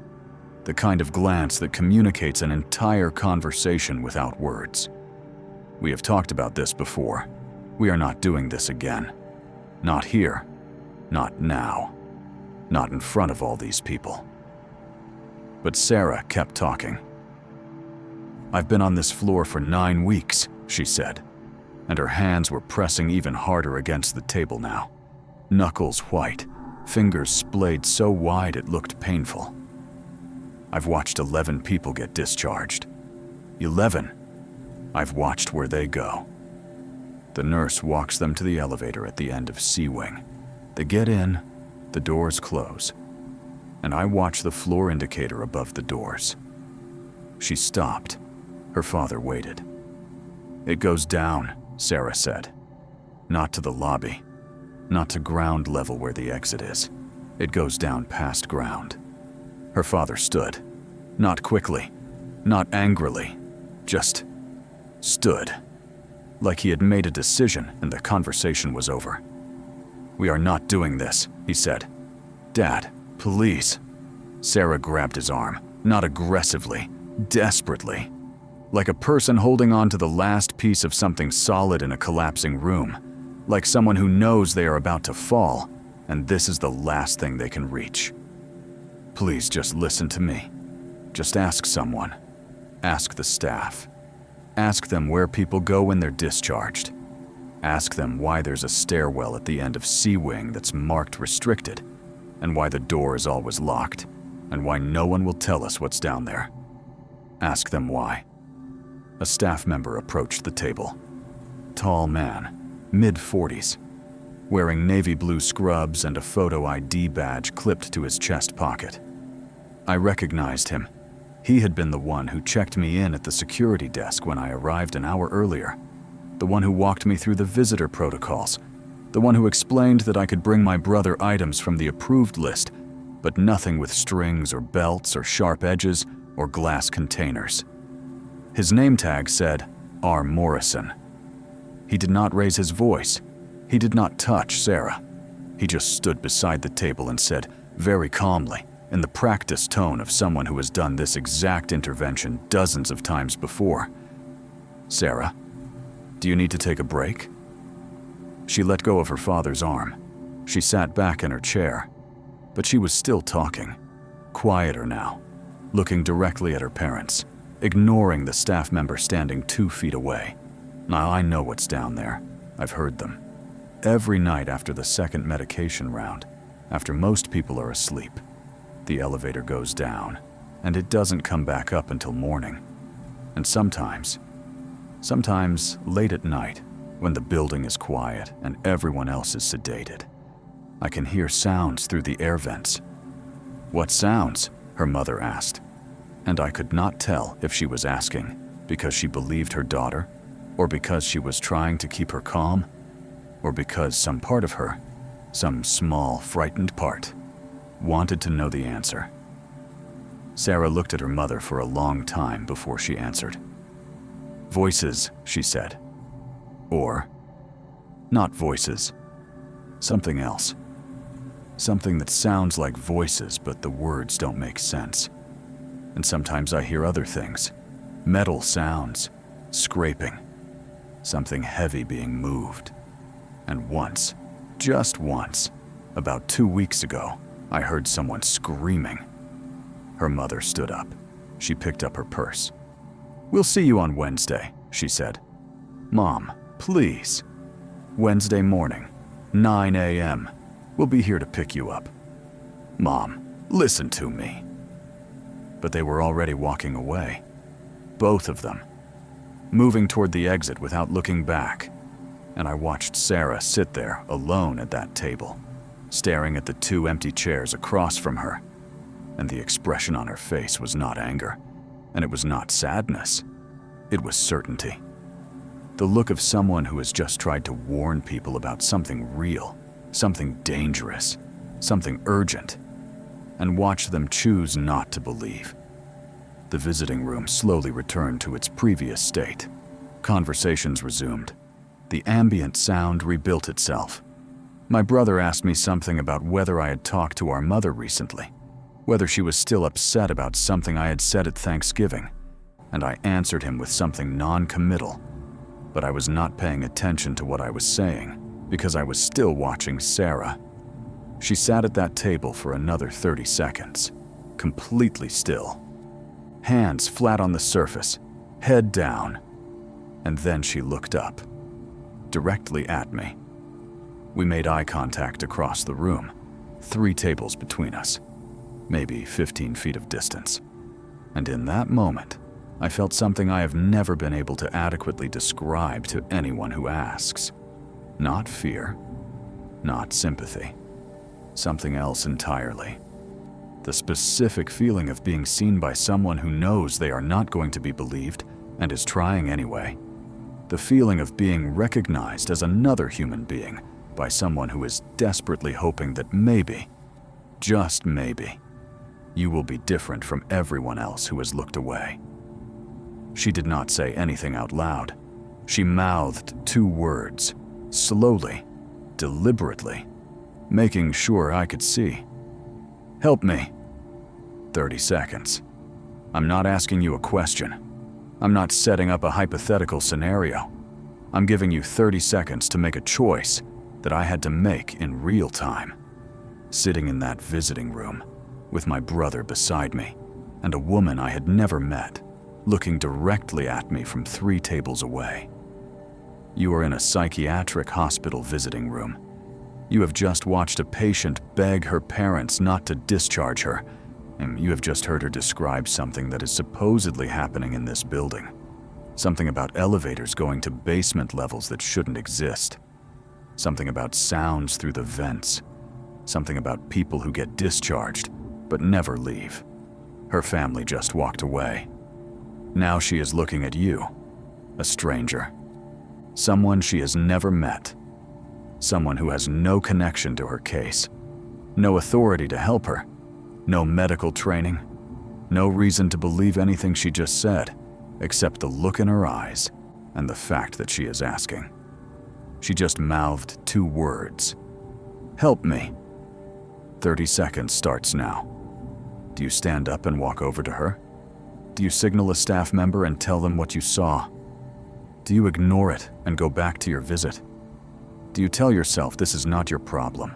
The kind of glance that communicates an entire conversation without words. We have talked about this before. We are not doing this again. Not here. Not now. Not in front of all these people. But Sarah kept talking. "I've been on this floor for 9 weeks," she said, and her hands were pressing even harder against the table now. Knuckles white, fingers splayed so wide it looked painful. "I've watched 11 people get discharged. 11. I've watched where they go." The nurse walks them to the elevator at the end of C Wing. They get in, the doors close, and I watch the floor indicator above the doors. She stopped. Her father waited. "It goes down," Sarah said. "Not to the lobby. Not to ground level where the exit is. It goes down past ground." Her father stood. Not quickly, not angrily, just stood. Like he had made a decision and the conversation was over. "We are not doing this," he said. "Dad, please." Sarah grabbed his arm, not aggressively, desperately. Like a person holding on to the last piece of something solid in a collapsing room. Like someone who knows they are about to fall, and this is the last thing they can reach. "Please just listen to me. Just ask someone. Ask the staff. Ask them where people go when they're discharged. Ask them why there's a stairwell at the end of C Wing that's marked restricted, and why the door is always locked, and why no one will tell us what's down there. Ask them why." A staff member approached the table. Tall man, mid-40s, wearing navy blue scrubs and a photo ID badge clipped to his chest pocket. I recognized him. He had been the one who checked me in at the security desk when I arrived an hour earlier. The one who walked me through the visitor protocols. The one who explained that I could bring my brother items from the approved list, but nothing with strings or belts or sharp edges or glass containers. His name tag said, R. Morrison. He did not raise his voice. He did not touch Sarah. He just stood beside the table and said, very calmly, in the practiced tone of someone who has done this exact intervention dozens of times before, "Sarah, do you need to take a break?" She let go of her father's arm. She sat back in her chair, but she was still talking, quieter now, looking directly at her parents, ignoring the staff member standing 2 feet away. Now I know what's down there. I've heard them. Every night after the second medication round, after most people are asleep, the elevator goes down, and it doesn't come back up until morning. And sometimes late at night, when the building is quiet and everyone else is sedated, I can hear sounds through the air vents. "What sounds?" her mother asked. And I could not tell if she was asking because she believed her daughter, or because she was trying to keep her calm, or because some part of her, some small, frightened part, wanted to know the answer. Sarah looked at her mother for a long time before she answered. "Voices," she said. Or, not voices, something else. Something that sounds like voices, but the words don't make sense. And sometimes I hear other things, metal sounds, scraping, something heavy being moved. And once, just once, about 2 weeks ago, I heard someone screaming. Her mother stood up. She picked up her purse. "We'll see you on Wednesday," she said. "Mom, please. Wednesday morning, 9 a.m. We'll be here to pick you up. Mom, listen to me." But they were already walking away. Both of them. Moving toward the exit without looking back. And I watched Sarah sit there alone at that table, staring at the 2 empty chairs across from her. And the expression on her face was not anger, and it was not sadness. It was certainty. The look of someone who has just tried to warn people about something real, something dangerous, something urgent, and watch them choose not to believe. The visiting room slowly returned to its previous state. Conversations resumed. The ambient sound rebuilt itself. My brother asked me something about whether I had talked to our mother recently, whether she was still upset about something I had said at Thanksgiving, and I answered him with something non-committal, but I was not paying attention to what I was saying because I was still watching Sarah. She sat at that table for another 30 seconds, completely still, hands flat on the surface, head down, and then she looked up, directly at me. We made eye contact across the room, 3 tables between us, maybe 15 feet of distance. And in that moment, I felt something I have never been able to adequately describe to anyone who asks. Not fear, not sympathy, something else entirely. The specific feeling of being seen by someone who knows they are not going to be believed and is trying anyway. The feeling of being recognized as another human being by someone who is desperately hoping that maybe, just maybe, you will be different from everyone else who has looked away. She did not say anything out loud. She mouthed 2 words, slowly, deliberately, making sure I could see. Help me. 30 seconds. I'm not asking you a question. I'm not setting up a hypothetical scenario. I'm giving you 30 seconds to make a choice that I had to make in real time. Sitting in that visiting room, with my brother beside me, and a woman I had never met, looking directly at me from 3 tables away. You are in a psychiatric hospital visiting room. You have just watched a patient beg her parents not to discharge her, and you have just heard her describe something that is supposedly happening in this building. Something about elevators going to basement levels that shouldn't exist. Something about sounds through the vents. Something about people who get discharged but never leave. Her family just walked away. Now she is looking at you, a stranger. Someone she has never met. Someone who has no connection to her case. No authority to help her. No medical training. No reason to believe anything she just said, except the look in her eyes and the fact that she is asking. She just mouthed 2 words. Help me. 30 seconds starts now. Do you stand up and walk over to her? Do you signal a staff member and tell them what you saw? Do you ignore it and go back to your visit? Do you tell yourself this is not your problem?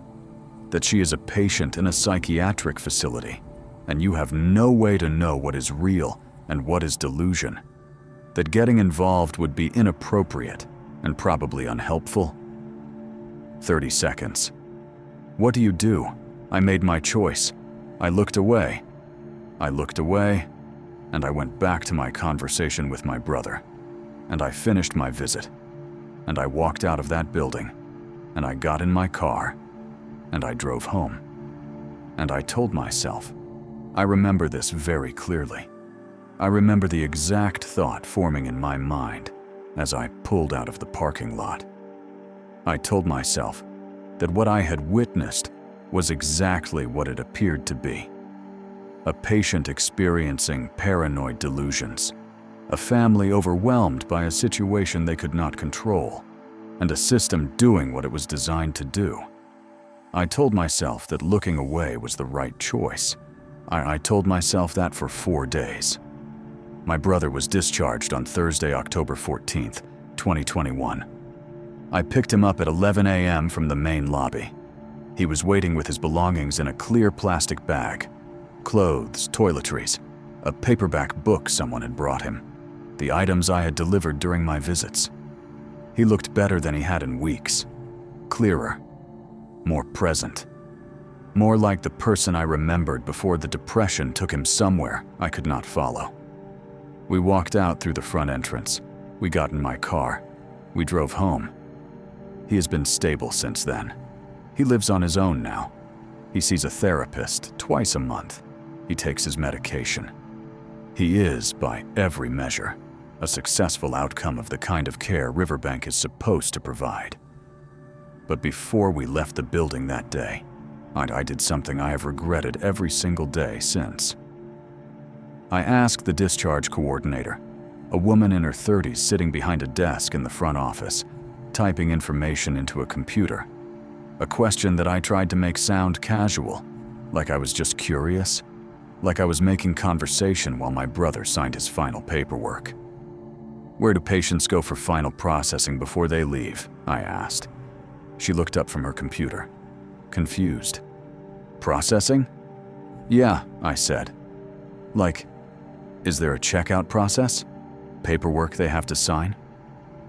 That she is a patient in a psychiatric facility, and you have no way to know what is real and what is delusion? That getting involved would be inappropriate and probably unhelpful? 30 seconds. What do? I made my choice. I looked away. I looked away, and I went back to my conversation with my brother. And I finished my visit. And I walked out of that building. And I got in my car. And I drove home. And I told myself, I remember this very clearly. I remember the exact thought forming in my mind as I pulled out of the parking lot. I told myself that what I had witnessed was exactly what it appeared to be. A patient experiencing paranoid delusions, a family overwhelmed by a situation they could not control, and a system doing what it was designed to do. I told myself that looking away was the right choice. I told myself that for 4 days. My brother was discharged on Thursday, October 14th, 2021. I picked him up at 11 a.m. from the main lobby. He was waiting with his belongings in a clear plastic bag. Clothes, toiletries, a paperback book someone had brought him. The items I had delivered during my visits. He looked better than he had in weeks. Clearer. More present. More like the person I remembered before the depression took him somewhere I could not follow. We walked out through the front entrance. We got in my car. We drove home. He has been stable since then. He lives on his own now. He sees a therapist twice a month. He takes his medication. He is, by every measure, a successful outcome of the kind of care Riverbank is supposed to provide. But before we left the building that day, I did something I have regretted every single day since. I asked the discharge coordinator, a woman in her 30s sitting behind a desk in the front office, typing information into a computer. A question that I tried to make sound casual, like I was just curious, like I was making conversation while my brother signed his final paperwork. "Where do patients go for final processing before they leave?" I asked. She looked up from her computer, confused. "Processing?" "Yeah," I said. "Like, is there a checkout process? Paperwork they have to sign?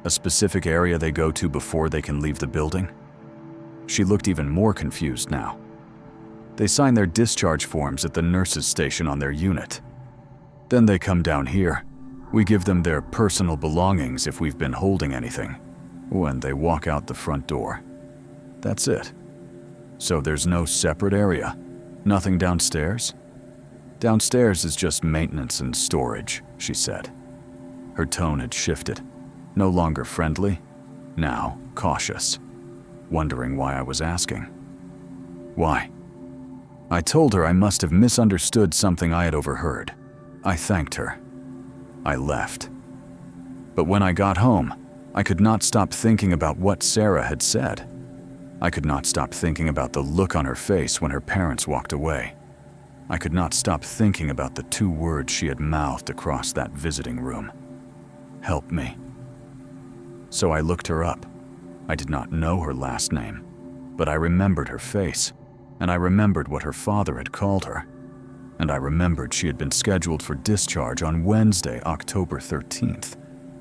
A specific area they go to before they can leave the building?" She looked even more confused now. "They sign their discharge forms at the nurses' station on their unit. Then they come down here. We give them their personal belongings if we've been holding anything, when they walk out the front door. That's it. So there's no separate area? Nothing downstairs?" "Downstairs is just maintenance and storage," she said. Her tone had shifted, no longer friendly, now cautious, wondering why I was asking. "Why?" I told her I must have misunderstood something I had overheard. I thanked her. I left. But when I got home, I could not stop thinking about what Sarah had said. I could not stop thinking about the look on her face when her parents walked away. I could not stop thinking about the 2 words she had mouthed across that visiting room. "Help me." So I looked her up. I did not know her last name, but I remembered her face, and I remembered what her father had called her. And I remembered she had been scheduled for discharge on Wednesday, October 13th,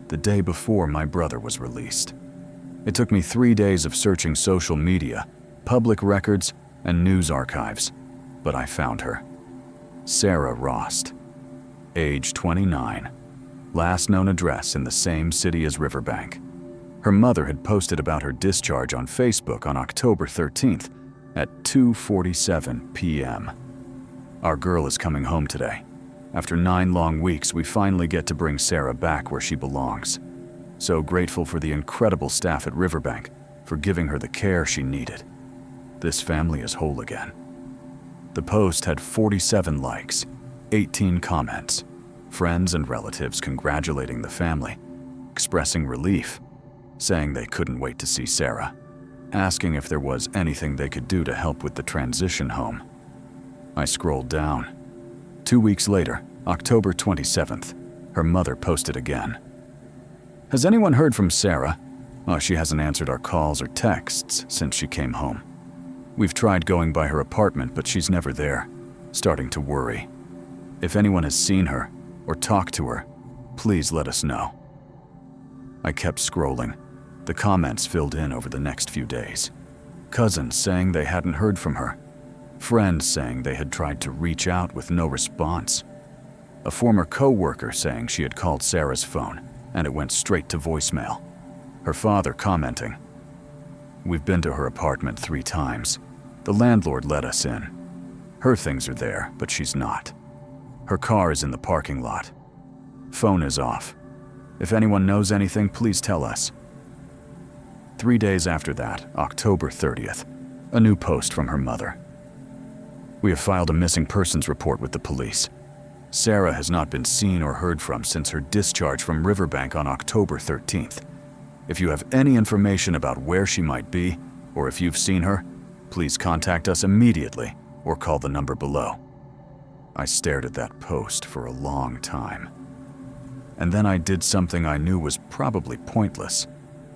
the day before my brother was released. It took me 3 days of searching social media, public records, and news archives, but I found her. Sarah Rost, age 29, last known address in the same city as Riverbank. Her mother had posted about her discharge on Facebook on October 13th at 2:47 p.m. Our girl is coming home today. After 9 long weeks, we finally get to bring Sarah back where she belongs. So grateful for the incredible staff at Riverbank for giving her the care she needed. This family is whole again. The post had 47 likes, 18 comments, friends and relatives congratulating the family, expressing relief, saying they couldn't wait to see Sarah, asking if there was anything they could do to help with the transition home. I scrolled down. 2 weeks later, October 27th, her mother posted again. "Has anyone heard from Sarah? Oh, she hasn't answered our calls or texts since she came home. We've tried going by her apartment, but she's never there. Starting to worry. If anyone has seen her or talked to her, please let us know." I kept scrolling. The comments filled in over the next few days. Cousins saying they hadn't heard from her. Friends saying they had tried to reach out with no response. A former co-worker saying she had called Sarah's phone and it went straight to voicemail. Her father commenting, "We've been to her apartment 3 times. The landlord let us in. Her things are there, but she's not. Her car is in the parking lot. Phone is off. If anyone knows anything, please tell us." 3 days after that, October 30th, a new post from her mother. "We have filed a missing persons report with the police. Sarah has not been seen or heard from since her discharge from Riverbank on October 13th. If you have any information about where she might be, or if you've seen her, please contact us immediately or call the number below." I stared at that post for a long time. And then I did something I knew was probably pointless,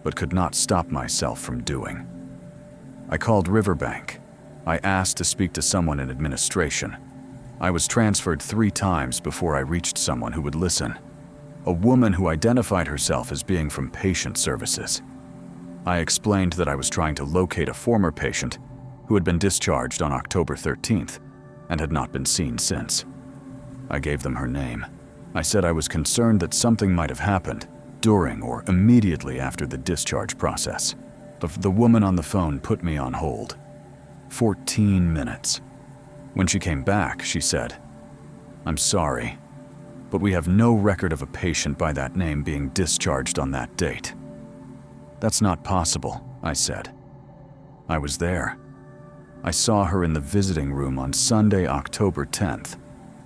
but could not stop myself from doing. I called Riverbank. I asked to speak to someone in administration. I was transferred 3 times before I reached someone who would listen. A woman who identified herself as being from patient services. I explained that I was trying to locate a former patient who had been discharged on October 13th and had not been seen since. I gave them her name. I said I was concerned that something might have happened during or immediately after the discharge process. But the woman on the phone put me on hold. 14 minutes. When she came back, she said, "I'm sorry, but we have no record of a patient by that name being discharged on that date." "That's not possible," I said. I was there. I saw her in the visiting room on Sunday, October 10th.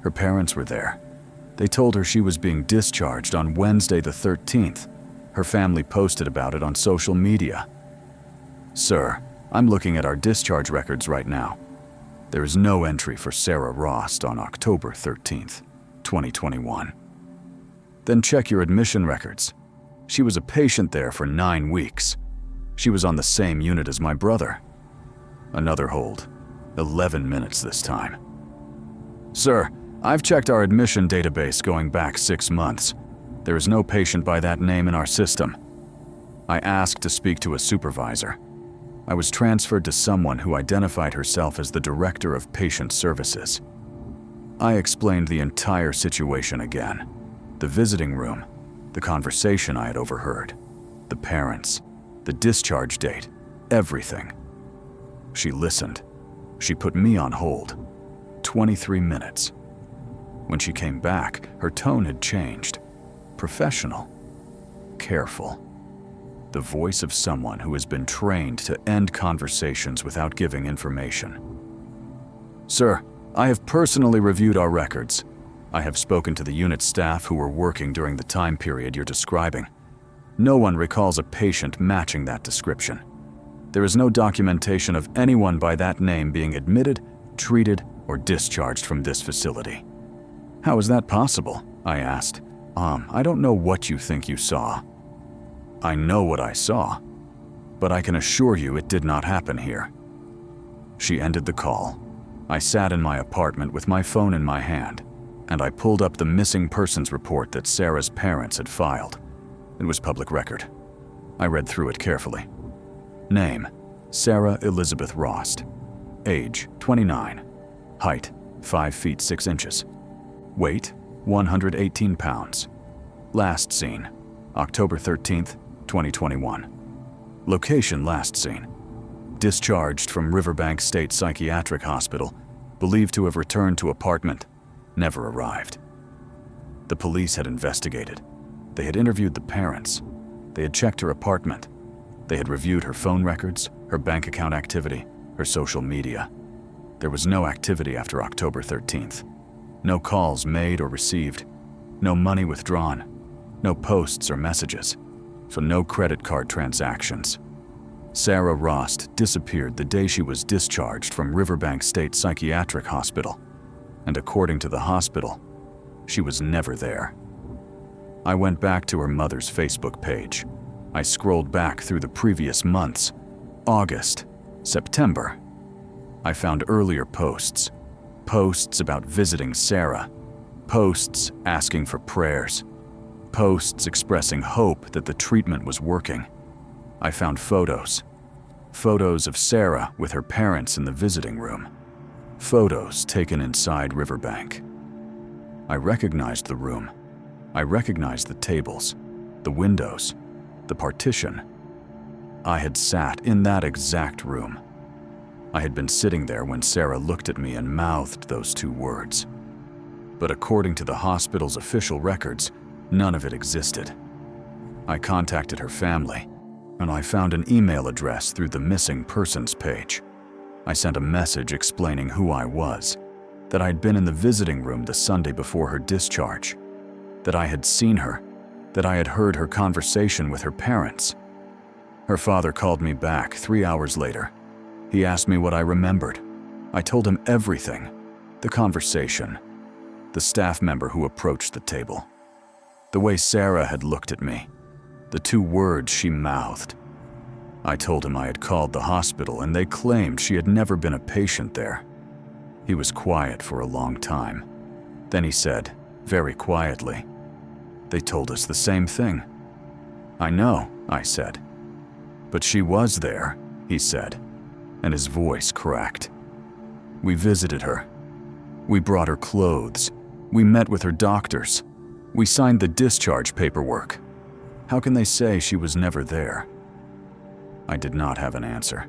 Her parents were there. They told her she was being discharged on Wednesday the 13th. Her family posted about it on social media. "Sir, I'm looking at our discharge records right now. There is no entry for Sarah Rost on October 13th, 2021. Then check your admission records. She was a patient there for 9 weeks. She was on the same unit as my brother. Another hold. 11 minutes this time. Sir, I've checked our admission database going back 6 months. There is no patient by that name in our system. I asked to speak to a supervisor. I was transferred to someone who identified herself as the Director of Patient Services. I explained the entire situation again. The visiting room, the conversation I had overheard, the parents, the discharge date, everything. She listened. She put me on hold. 23 minutes. When she came back, her tone had changed. Professional. Careful. The voice of someone who has been trained to end conversations without giving information. Sir, I have personally reviewed our records. I have spoken to the unit staff who were working during the time period you're describing. No one recalls a patient matching that description. There is no documentation of anyone by that name being admitted, treated, or discharged from this facility. How is that possible? I asked. I don't know what you think you saw. I know what I saw, but I can assure you it did not happen here. She ended the call. I sat in my apartment with my phone in my hand, and I pulled up the missing persons report that Sarah's parents had filed. It was public record. I read through it carefully. Name, Sarah Elizabeth Rost. Age, 29. Height, 5 feet 6 inches. Weight, 118 pounds. Last seen, October 13th, 2021. Location last seen. Discharged from Riverbank State Psychiatric Hospital, believed to have returned to apartment, never arrived. The police had investigated. They had interviewed the parents. They had checked her apartment. They had reviewed her phone records, her bank account activity, her social media. There was no activity after October 13th. No calls made or received. No money withdrawn. No posts or messages. So no credit card transactions. Sarah Rost disappeared the day she was discharged from Riverbank State Psychiatric Hospital. And according to the hospital, she was never there. I went back to her mother's Facebook page. I scrolled back through the previous months. August, September. I found earlier posts. Posts about visiting Sarah. Posts asking for prayers. Posts expressing hope that the treatment was working. I found photos. Photos of Sarah with her parents in the visiting room. Photos taken inside Riverbank. I recognized the room. I recognized the tables, the windows, the partition. I had sat in that exact room. I had been sitting there when Sarah looked at me and mouthed those 2 words. But according to the hospital's official records, none of it existed. I contacted her family, and I found an email address through the missing persons page. I sent a message explaining who I was, that I had been in the visiting room the Sunday before her discharge, that I had seen her, that I had heard her conversation with her parents. Her father called me back 3 hours later. He asked me what I remembered. I told him everything, the conversation, the staff member who approached the table, the way Sarah had looked at me, the 2 words she mouthed. I told him I had called the hospital and they claimed she had never been a patient there. He was quiet for a long time. Then he said, very quietly, "They told us the same thing." "I know," I said. "But she was there," he said, and his voice cracked. "We visited her. We brought her clothes. We met with her doctors. We signed the discharge paperwork. How can they say she was never there?" I did not have an answer.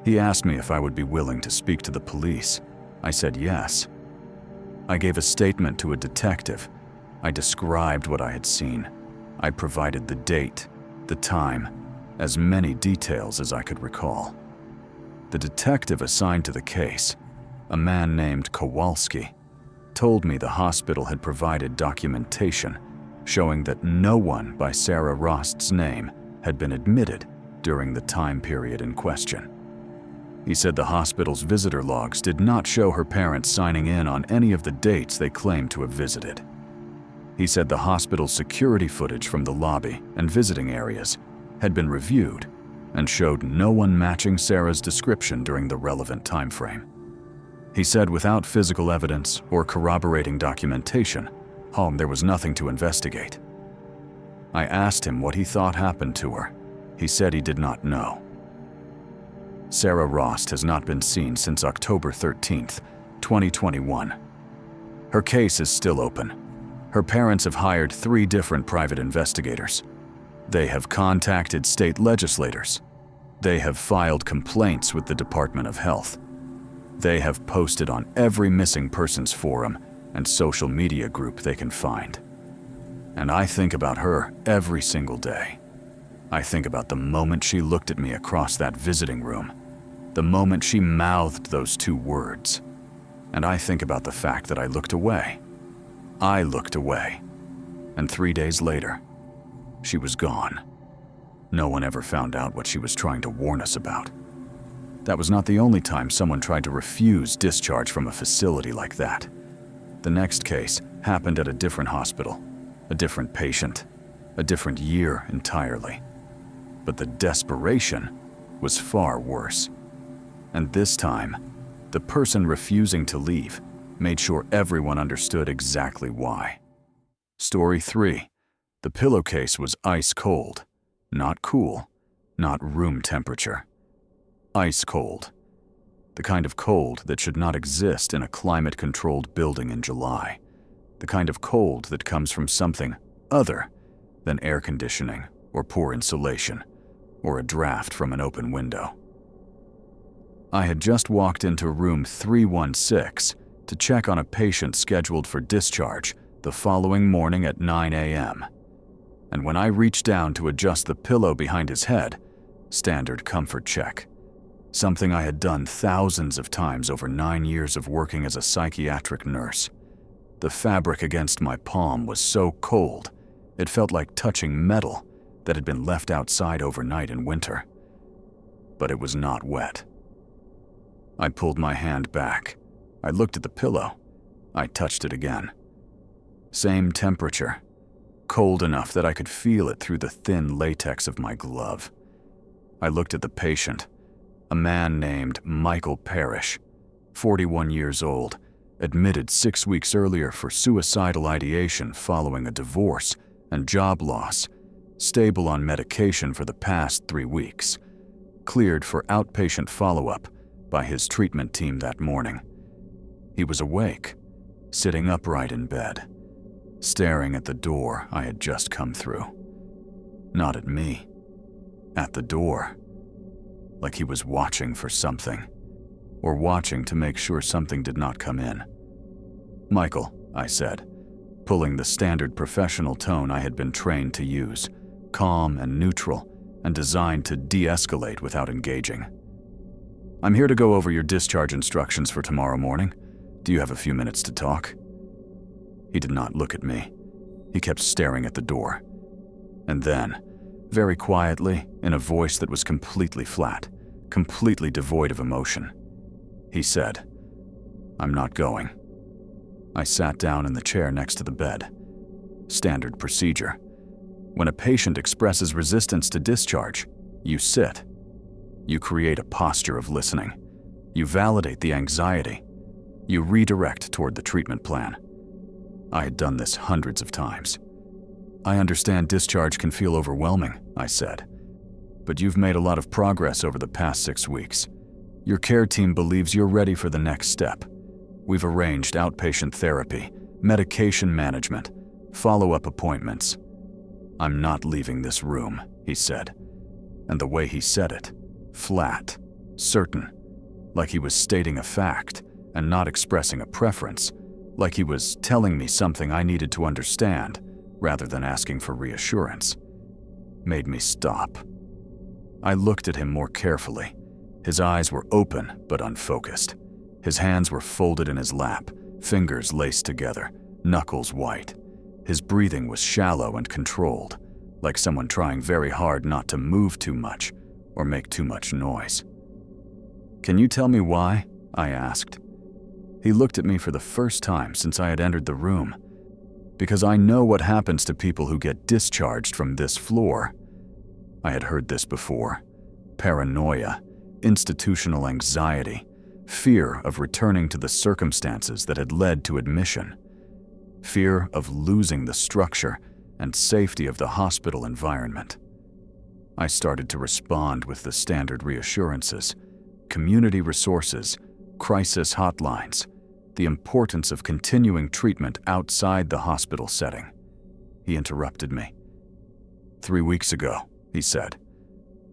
He asked me if I would be willing to speak to the police. I said yes. I gave a statement to a detective. I described what I had seen. I provided the date, the time, as many details as I could recall. The detective assigned to the case, a man named Kowalski, told me the hospital had provided documentation showing that no one by Sarah Rost's name had been admitted during the time period in question. He said the hospital's visitor logs did not show her parents signing in on any of the dates they claimed to have visited. He said the hospital's security footage from the lobby and visiting areas had been reviewed and showed no one matching Sarah's description during the relevant time frame. He said without physical evidence or corroborating documentation, there was nothing to investigate. I asked him what he thought happened to her. He said he did not know. Sarah Rost has not been seen since October 13th, 2021. Her case is still open. Her parents have hired 3 different private investigators. They have contacted state legislators. They have filed complaints with the Department of Health. They have posted on every missing persons forum and social media group they can find. And I think about her every single day. I think about the moment she looked at me across that visiting room, the moment she mouthed those 2 words. And I think about the fact that I looked away. I looked away. And 3 days later, she was gone. No one ever found out what she was trying to warn us about. That was not the only time someone tried to refuse discharge from a facility like that. The next case happened at a different hospital, a different patient, a different year entirely. But the desperation was far worse. And this time, the person refusing to leave made sure everyone understood exactly why. Story 3. The pillowcase was ice cold, not cool, not room temperature. Ice cold. The kind of cold that should not exist in a climate-controlled building in July. The kind of cold that comes from something other than air conditioning or poor insulation or a draft from an open window. I had just walked into room 316 to check on a patient scheduled for discharge the following morning at 9 a.m. And when I reached down to adjust the pillow behind his head, standard comfort check, something I had done thousands of times over 9 years of working as a psychiatric nurse, the fabric against my palm was so cold, it felt like touching metal that had been left outside overnight in winter. But it was not wet. I pulled my hand back. I looked at the pillow. I touched it again. Same temperature. Cold enough that I could feel it through the thin latex of my glove. I looked at the patient, a man named Michael Parrish, 41 years old, admitted 6 weeks earlier for suicidal ideation following a divorce and job loss, stable on medication for the past 3 weeks, cleared for outpatient follow-up by his treatment team that morning. He was awake, sitting upright in bed, staring at the door I had just come through. Not at me, at the door, like he was watching for something, or watching to make sure something did not come in. "Michael," I said, pulling the standard professional tone I had been trained to use, calm and neutral, and designed to de-escalate without engaging. "I'm here to go over your discharge instructions for tomorrow morning. Do you have a few minutes to talk?" He did not look at me. He kept staring at the door. And then, very quietly, in a voice that was completely flat, completely devoid of emotion, he said, "I'm not going." I sat down in the chair next to the bed. Standard procedure. When a patient expresses resistance to discharge, you sit. You create a posture of listening. You validate the anxiety. You redirect toward the treatment plan. I had done this hundreds of times. "I understand discharge can feel overwhelming," I said, "but you've made a lot of progress over the past 6 weeks. Your care team believes you're ready for the next step. We've arranged outpatient therapy, medication management, follow-up appointments. I'm not leaving this room," he said. And the way he said it, flat, certain, like he was stating a fact and not expressing a preference, like he was telling me something I needed to understand rather than asking for reassurance, made me stop. I looked at him more carefully. His eyes were open but unfocused. His hands were folded in his lap, fingers laced together, knuckles white. His breathing was shallow and controlled, like someone trying very hard not to move too much or make too much noise. "Can you tell me why?" I asked. He looked at me for the first time since I had entered the room. "Because I know what happens to people who get discharged from this floor." I had heard this before. Paranoia, institutional anxiety, fear of returning to the circumstances that had led to admission, fear of losing the structure and safety of the hospital environment. I started to respond with the standard reassurances, community resources, crisis hotlines, the importance of continuing treatment outside the hospital setting. He interrupted me. "3 weeks ago," he said,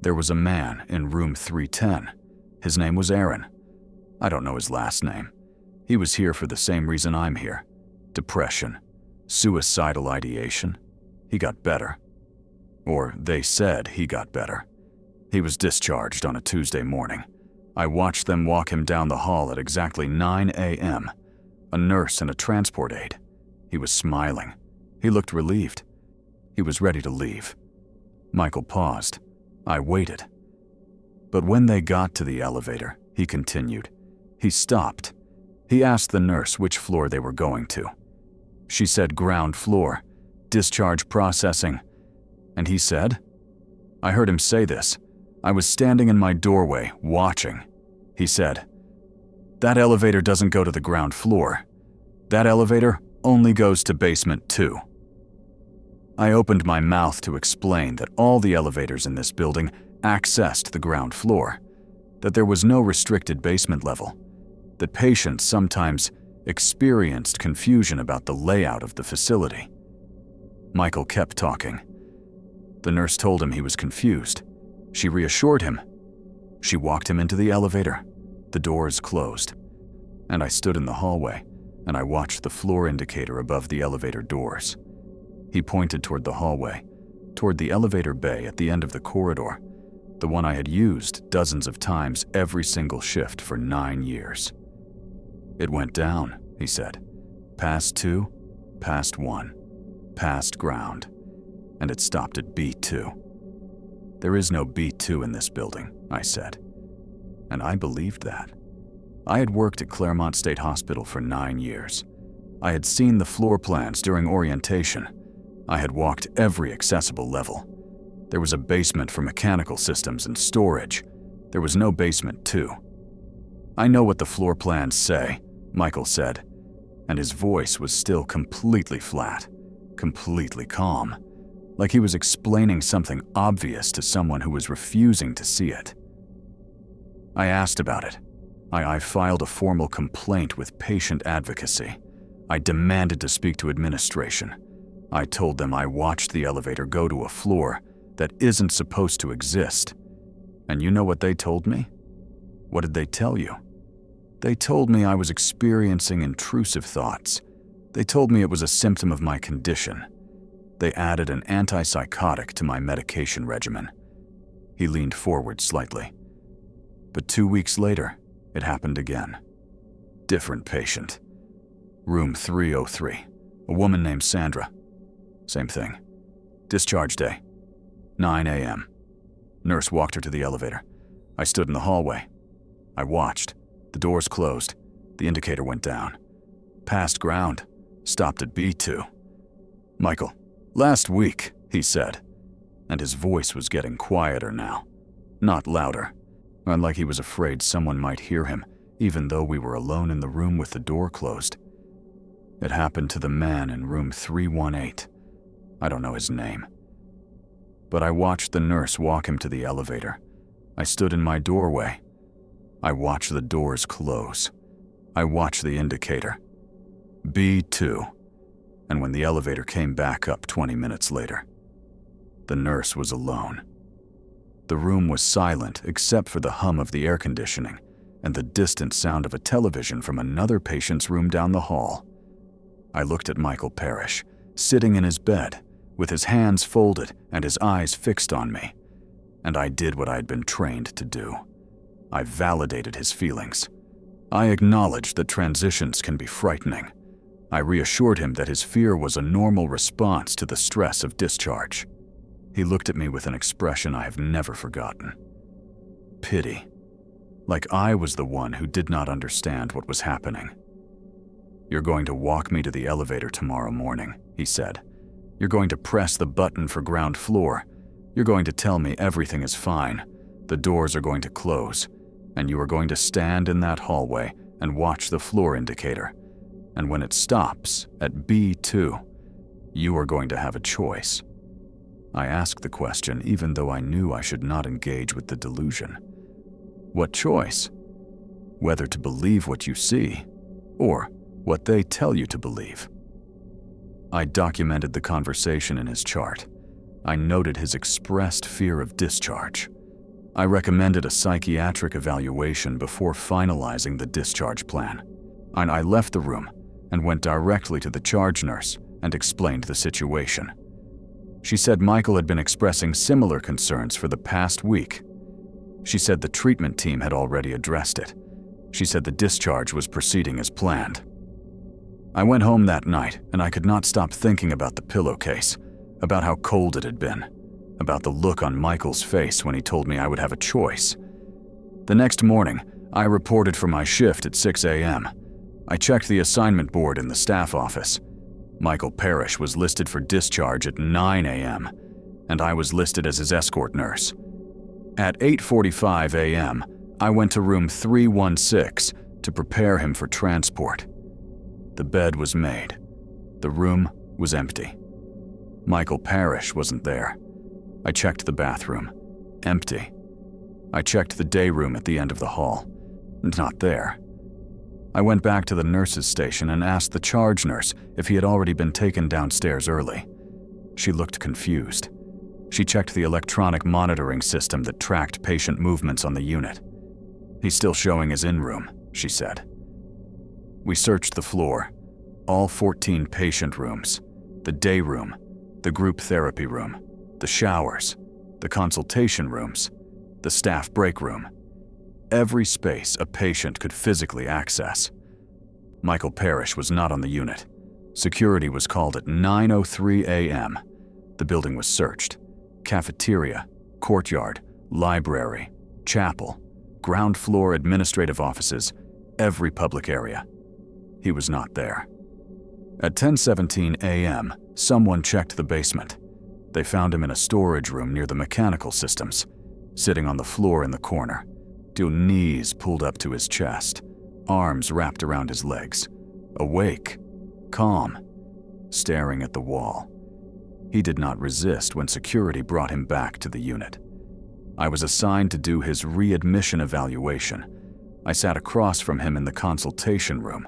"there was a man in room 310. His name was Aaron. I don't know his last name. He was here for the same reason I'm here. Depression, suicidal ideation. He got better. Or they said he got better. He was discharged on a Tuesday morning. I watched them walk him down the hall at exactly 9 a.m. A nurse and a transport aide. He was smiling. He looked relieved. He was ready to leave." Michael paused. I waited. "But when they got to the elevator," he continued, "he stopped. He asked the nurse which floor they were going to. She said ground floor, discharge processing. And he said?" I heard him say this. I was standing in my doorway, watching. He said, "That elevator doesn't go to the ground floor. That elevator only goes to basement 2. I opened my mouth to explain that all the elevators in this building accessed the ground floor, that there was no restricted basement level, that patients sometimes experienced confusion about the layout of the facility. Michael kept talking. The nurse told him he was confused. She reassured him. She walked him into the elevator. The doors closed, and I stood in the hallway, and I watched the floor indicator above the elevator doors. He pointed toward the hallway, toward the elevator bay at the end of the corridor, the one I had used dozens of times every single shift for 9 years. "It went down," he said. "Past 2, past 1, past ground, and it stopped at B2. There is no B2 in this building," I said. And I believed that. I had worked at Claremont State Hospital for 9 years. I had seen the floor plans during orientation. I had walked every accessible level. There was a basement for mechanical systems and storage. There was no basement 2. "I know what the floor plans say," Michael said, and his voice was still completely flat, completely calm, like he was explaining something obvious to someone who was refusing to see it. I asked about it. I filed a formal complaint with patient advocacy. I demanded to speak to administration. I told them I watched the elevator go to a floor that isn't supposed to exist. And you know what they told me? What did they tell you? They told me I was experiencing intrusive thoughts. They told me it was a symptom of my condition. They added an antipsychotic to my medication regimen. He leaned forward slightly. But 2 weeks later, it happened again. Different patient. Room 303. A woman named Sandra. Same thing. Discharge day. 9 a.m. Nurse walked her to the elevator. I stood in the hallway. I watched. The doors closed. The indicator went down. Passed ground. Stopped at B2. "Michael, last week," he said, and his voice was getting quieter now, not louder, like he was afraid someone might hear him, even though we were alone in the room with the door closed. "It happened to the man in room 318. I don't know his name. But I watched the nurse walk him to the elevator. I stood in my doorway. I watched the doors close. I watched the indicator. B2. And when the elevator came back up 20 minutes later, the nurse was alone. The room was silent except for the hum of the air conditioning and the distant sound of a television from another patient's room down the hall. I looked at Michael Parrish, sitting in his bed, with his hands folded and his eyes fixed on me, and I did what I had been trained to do. I validated his feelings. I acknowledged that transitions can be frightening. I reassured him that his fear was a normal response to the stress of discharge. He looked at me with an expression I have never forgotten. Pity. like I was the one who did not understand what was happening. "You're going to walk me to the elevator tomorrow morning," he said. "You're going to press the button for ground floor. You're going to tell me everything is fine. The doors are going to close, and you are going to stand in that hallway and watch the floor indicator. And when it stops at B2, you are going to have a choice." I asked the question even though I knew I should not engage with the delusion. What choice? Whether to believe what you see, or what they tell you to believe. I documented the conversation in his chart. I noted his expressed fear of discharge. I recommended a psychiatric evaluation before finalizing the discharge plan. And I left the room and went directly to the charge nurse and explained the situation. She said Michael had been expressing similar concerns for the past week. She said the treatment team had already addressed it. She said the discharge was proceeding as planned. I went home that night and I could not stop thinking about the pillowcase, about how cold it had been, about the look on Michael's face when he told me I would have a choice. The next morning, I reported for my shift at 6 a.m. I checked the assignment board in the staff office. Michael Parrish was listed for discharge at 9 a.m., and I was listed as his escort nurse. At 8:45 a.m., I went to room 316 to prepare him for transport. The bed was made. The room was empty. Michael Parrish wasn't there. I checked the bathroom. Empty. I checked the day room at the end of the hall. Not there. I went back to the nurse's station and asked the charge nurse if he had already been taken downstairs early. She looked confused. She checked the electronic monitoring system that tracked patient movements on the unit. "He's still showing as in room," she said. We searched the floor, all 14 patient rooms, the day room, the group therapy room, the showers, the consultation rooms, the staff break room. Every space a patient could physically access. Michael Parrish was not on the unit. Security was called at 9:03 a.m. The building was searched. Cafeteria, courtyard, library, chapel, ground floor administrative offices, every public area. He was not there. At 10:17 a.m., someone checked the basement. They found him in a storage room near the mechanical systems, sitting on the floor in the corner, knees pulled up to his chest, arms wrapped around his legs, awake, calm, staring at the wall. He did not resist when security brought him back to the unit. I was assigned to do his readmission evaluation. I sat across from him in the consultation room,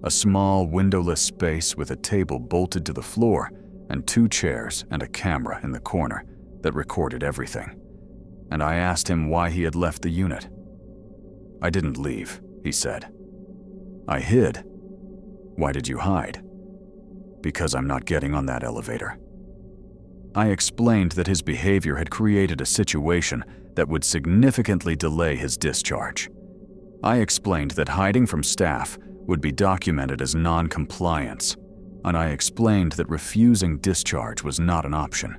a small windowless space with a table bolted to the floor and 2 chairs and a camera in the corner that recorded everything. And I asked him why he had left the unit. "I didn't leave," he said. "I hid." "Why did you hide?" "Because I'm not getting on that elevator." I explained that his behavior had created a situation that would significantly delay his discharge. I explained that hiding from staff would be documented as non-compliance, and I explained that refusing discharge was not an option,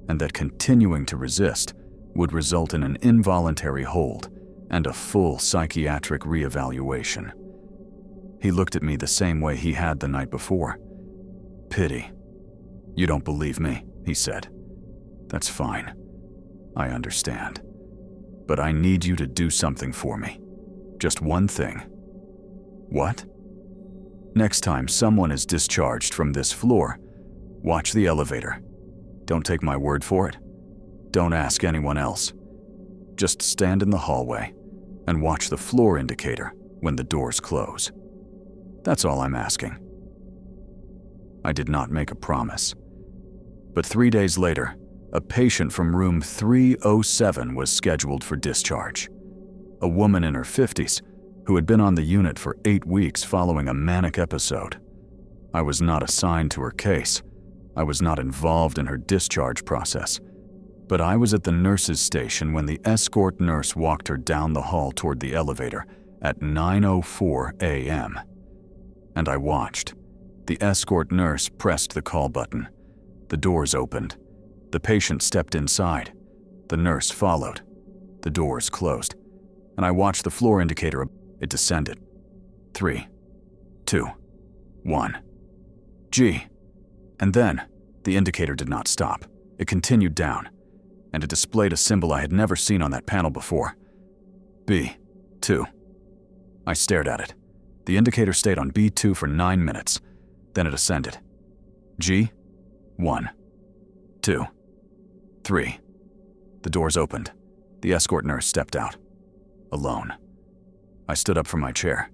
and that continuing to resist would result in an involuntary hold and a full psychiatric reevaluation. He looked at me the same way he had the night before. "Pity. You don't believe me," he said. "That's fine. I understand. But I need you to do something for me. Just one thing." "What?" "Next time someone is discharged from this floor, watch the elevator. Don't take my word for it. Don't ask anyone else. Just stand in the hallway and watch the floor indicator when the doors close. That's all I'm asking." I did not make a promise. But 3 days later, a patient from room 307 was scheduled for discharge. A woman in her 50s who had been on the unit for 8 weeks following a manic episode. I was not assigned to her case. I was not involved in her discharge process. But I was at the nurse's station when the escort nurse walked her down the hall toward the elevator at 9:04 a.m. And I watched. The escort nurse pressed the call button. The doors opened. The patient stepped inside. The nurse followed. The doors closed. and I watched the floor indicator. It descended. 3, 2, 1. G. And then, the indicator did not stop. It continued down, and it displayed a symbol I had never seen on that panel before. B2. I stared at it. The indicator stayed on B2 for 9 minutes. Then it ascended. G. 1, 2, 3. The doors opened. The escort nurse stepped out. Alone. I stood up from my chair.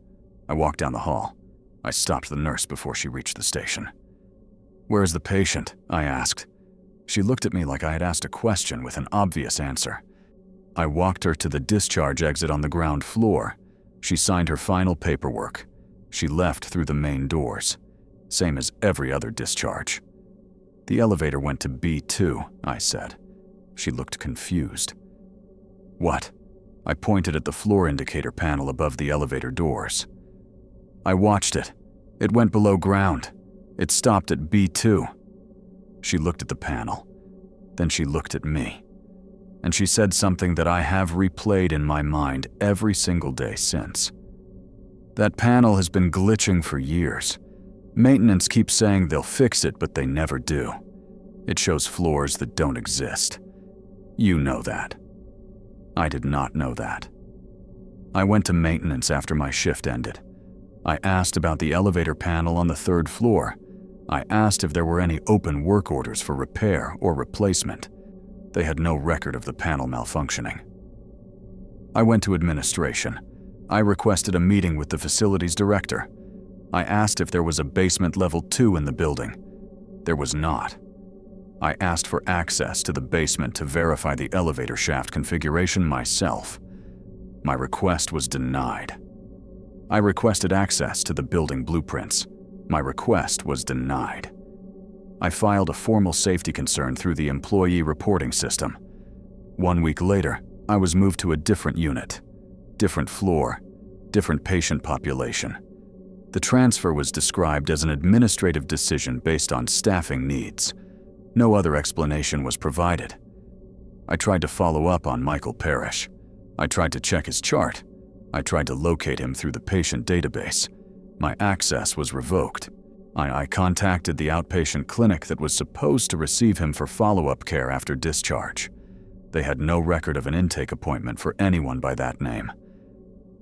I walked down the hall. I stopped the nurse before she reached the station. "Where is the patient?" I asked. She looked at me like I had asked a question with an obvious answer. I walked her to the discharge exit on the ground floor. She signed her final paperwork. She left through the main doors, same as every other discharge. "The elevator went to B2, I said. She looked confused. "What?" I pointed at the floor indicator panel above the elevator doors. "I watched it. It went below ground. It stopped at B2. She looked at the panel. Then she looked at me. And she said something that I have replayed in my mind every single day since. "That panel has been glitching for years. Maintenance keeps saying they'll fix it, but they never do. It shows floors that don't exist. You know that." I did not know that. I went to maintenance after my shift ended. I asked about the elevator panel on the 3rd floor. I asked if there were any open work orders for repair or replacement. They had no record of the panel malfunctioning. I went to administration. I requested a meeting with the facilities director. I asked if there was a basement level 2 in the building. There was not. I asked for access to the basement to verify the elevator shaft configuration myself. My request was denied. I requested access to the building blueprints. My request was denied. I filed a formal safety concern through the employee reporting system. 1 week later, I was moved to a different unit, different floor, different patient population. The transfer was described as an administrative decision based on staffing needs. No other explanation was provided. I tried to follow up on Michael Parrish. I tried to check his chart. I tried to locate him through the patient database. My access was revoked. I contacted the outpatient clinic that was supposed to receive him for follow-up care after discharge. They had no record of an intake appointment for anyone by that name.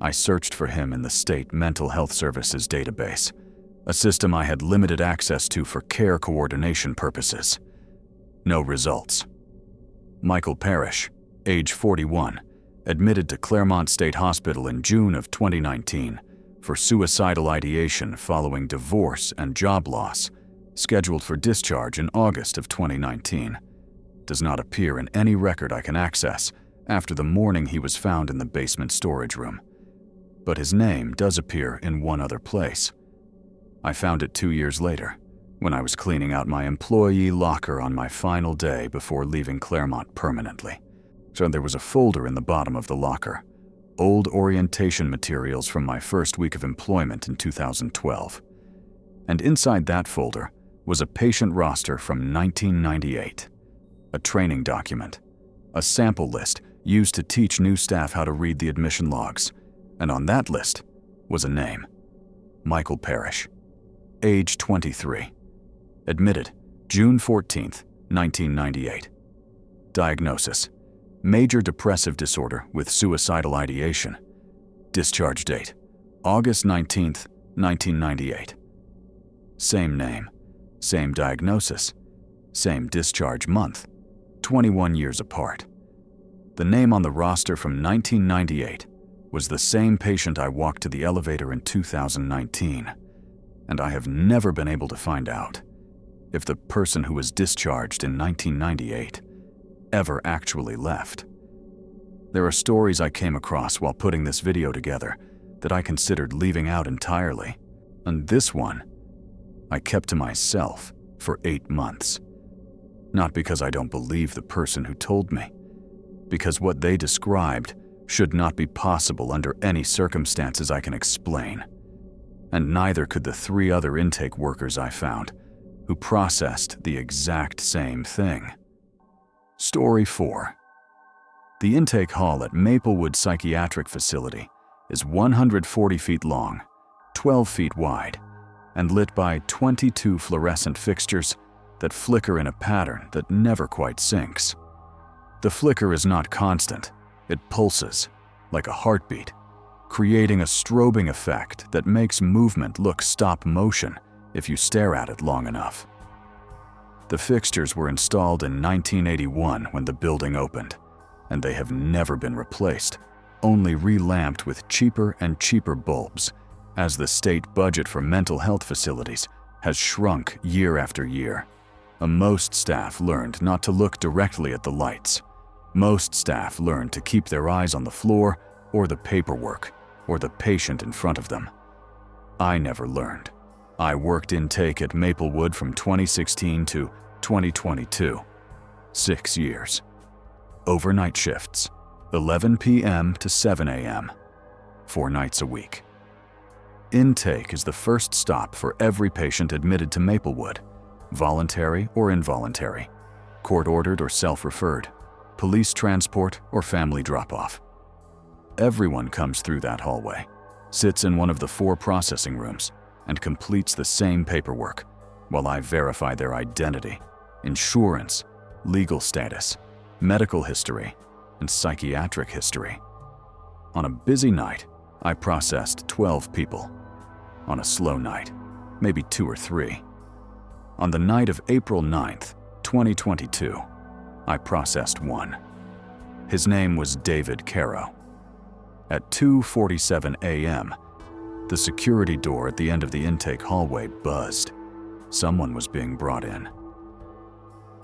I searched for him in the state mental health services database, a system I had limited access to for care coordination purposes. No results. Michael Parrish, age 41, admitted to Claremont State Hospital in June of 2019 for suicidal ideation following divorce and job loss, scheduled for discharge in August of 2019. Does not appear in any record I can access after the morning he was found in the basement storage room. But his name does appear in one other place. I found it 2 years later, when I was cleaning out my employee locker on my final day before leaving Claremont permanently. So there was a folder in the bottom of the locker, old orientation materials from my first week of employment in 2012. And inside that folder was a patient roster from 1998, a training document, a sample list used to teach new staff how to read the admission logs, and on that list was a name, Michael Parrish, age 23. Admitted, June 14th, 1998. Diagnosis: major depressive disorder with suicidal ideation. Discharge date: August 19th, 1998. Same name, same diagnosis, same discharge month, 21 years apart. The name on the roster from 1998 was the same patient I walked to the elevator in 2019, and I have never been able to find out if the person who was discharged in 1998 ever actually left. There are stories I came across while putting this video together that I considered leaving out entirely, and this one I kept to myself for 8 months. Not because I don't believe the person who told me, because what they described should not be possible under any circumstances I can explain, and neither could the 3 other intake workers I found who processed the exact same thing. Story 4. The intake hall at Maplewood Psychiatric Facility is 140 feet long, 12 feet wide, and lit by 22 fluorescent fixtures that flicker in a pattern that never quite syncs. The flicker is not constant. It pulses, like a heartbeat, creating a strobing effect that makes movement look stop motion if you stare at it long enough. The fixtures were installed in 1981 when the building opened, and they have never been replaced, only re-lamped with cheaper and cheaper bulbs, as the state budget for mental health facilities has shrunk year after year. Most staff learned not to look directly at the lights. Most staff learned to keep their eyes on the floor or the paperwork or the patient in front of them. I never learned. I worked intake at Maplewood from 2016 to 2022. 6 years. Overnight shifts, 11 p.m. to 7 a.m., 4 nights a week. Intake is the first stop for every patient admitted to Maplewood, voluntary or involuntary, court-ordered or self-referred, police transport or family drop-off. Everyone comes through that hallway, sits in one of the 4 processing rooms, and completes the same paperwork, while I verify their identity, insurance, legal status, medical history, and psychiatric history. On a busy night, I processed 12 people. On a slow night, maybe 2 or 3. On the night of April 9th, 2022, I processed 1. His name was David Caro. At 2:47 a.m., the security door at the end of the intake hallway buzzed. Someone was being brought in.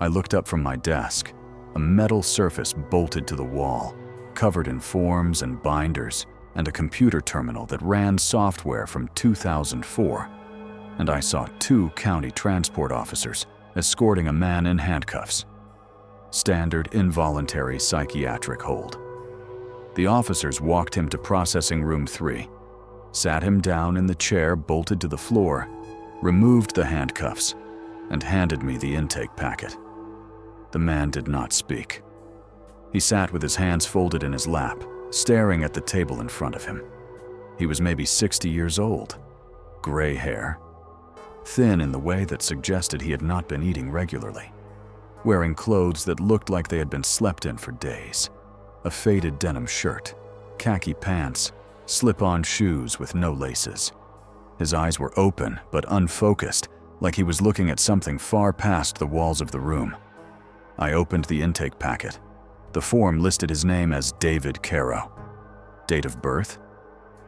I looked up from my desk, a metal surface bolted to the wall, covered in forms and binders, and a computer terminal that ran software from 2004, and I saw 2 county transport officers escorting a man in handcuffs. Standard involuntary psychiatric hold. The officers walked him to processing room 3, sat him down in the chair bolted to the floor, removed the handcuffs, and handed me the intake packet. The man did not speak. He sat with his hands folded in his lap, staring at the table in front of him. He was maybe 60 years old, gray hair, thin in the way that suggested he had not been eating regularly, wearing clothes that looked like they had been slept in for days, a faded denim shirt, khaki pants, slip-on shoes with no laces. His eyes were open but unfocused, like he was looking at something far past the walls of the room. I opened the intake packet. The form listed his name as David Caro. Date of birth?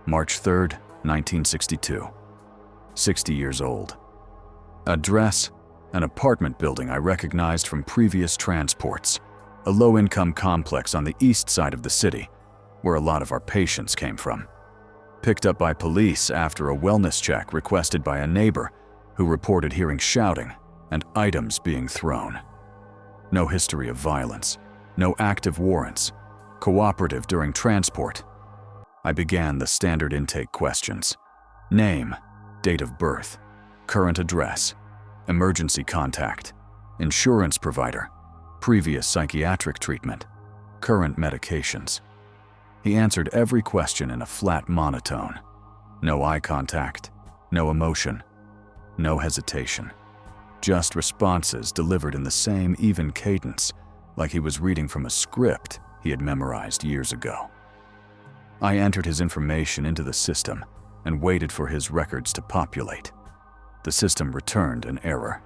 March 3rd, 1962. 60 years old. Address? An apartment building I recognized from previous transports, a low-income complex on the east side of the city, where a lot of our patients came from. Picked up by police after a wellness check requested by a neighbor who reported hearing shouting and items being thrown. No history of violence, no active warrants, cooperative during transport. I began the standard intake questions. Name, date of birth, current address, emergency contact, insurance provider, previous psychiatric treatment, current medications. He answered every question in a flat monotone. No eye contact, no emotion, no hesitation. Just responses delivered in the same even cadence, like he was reading from a script he had memorized years ago. I entered his information into the system and waited for his records to populate. The system returned an error.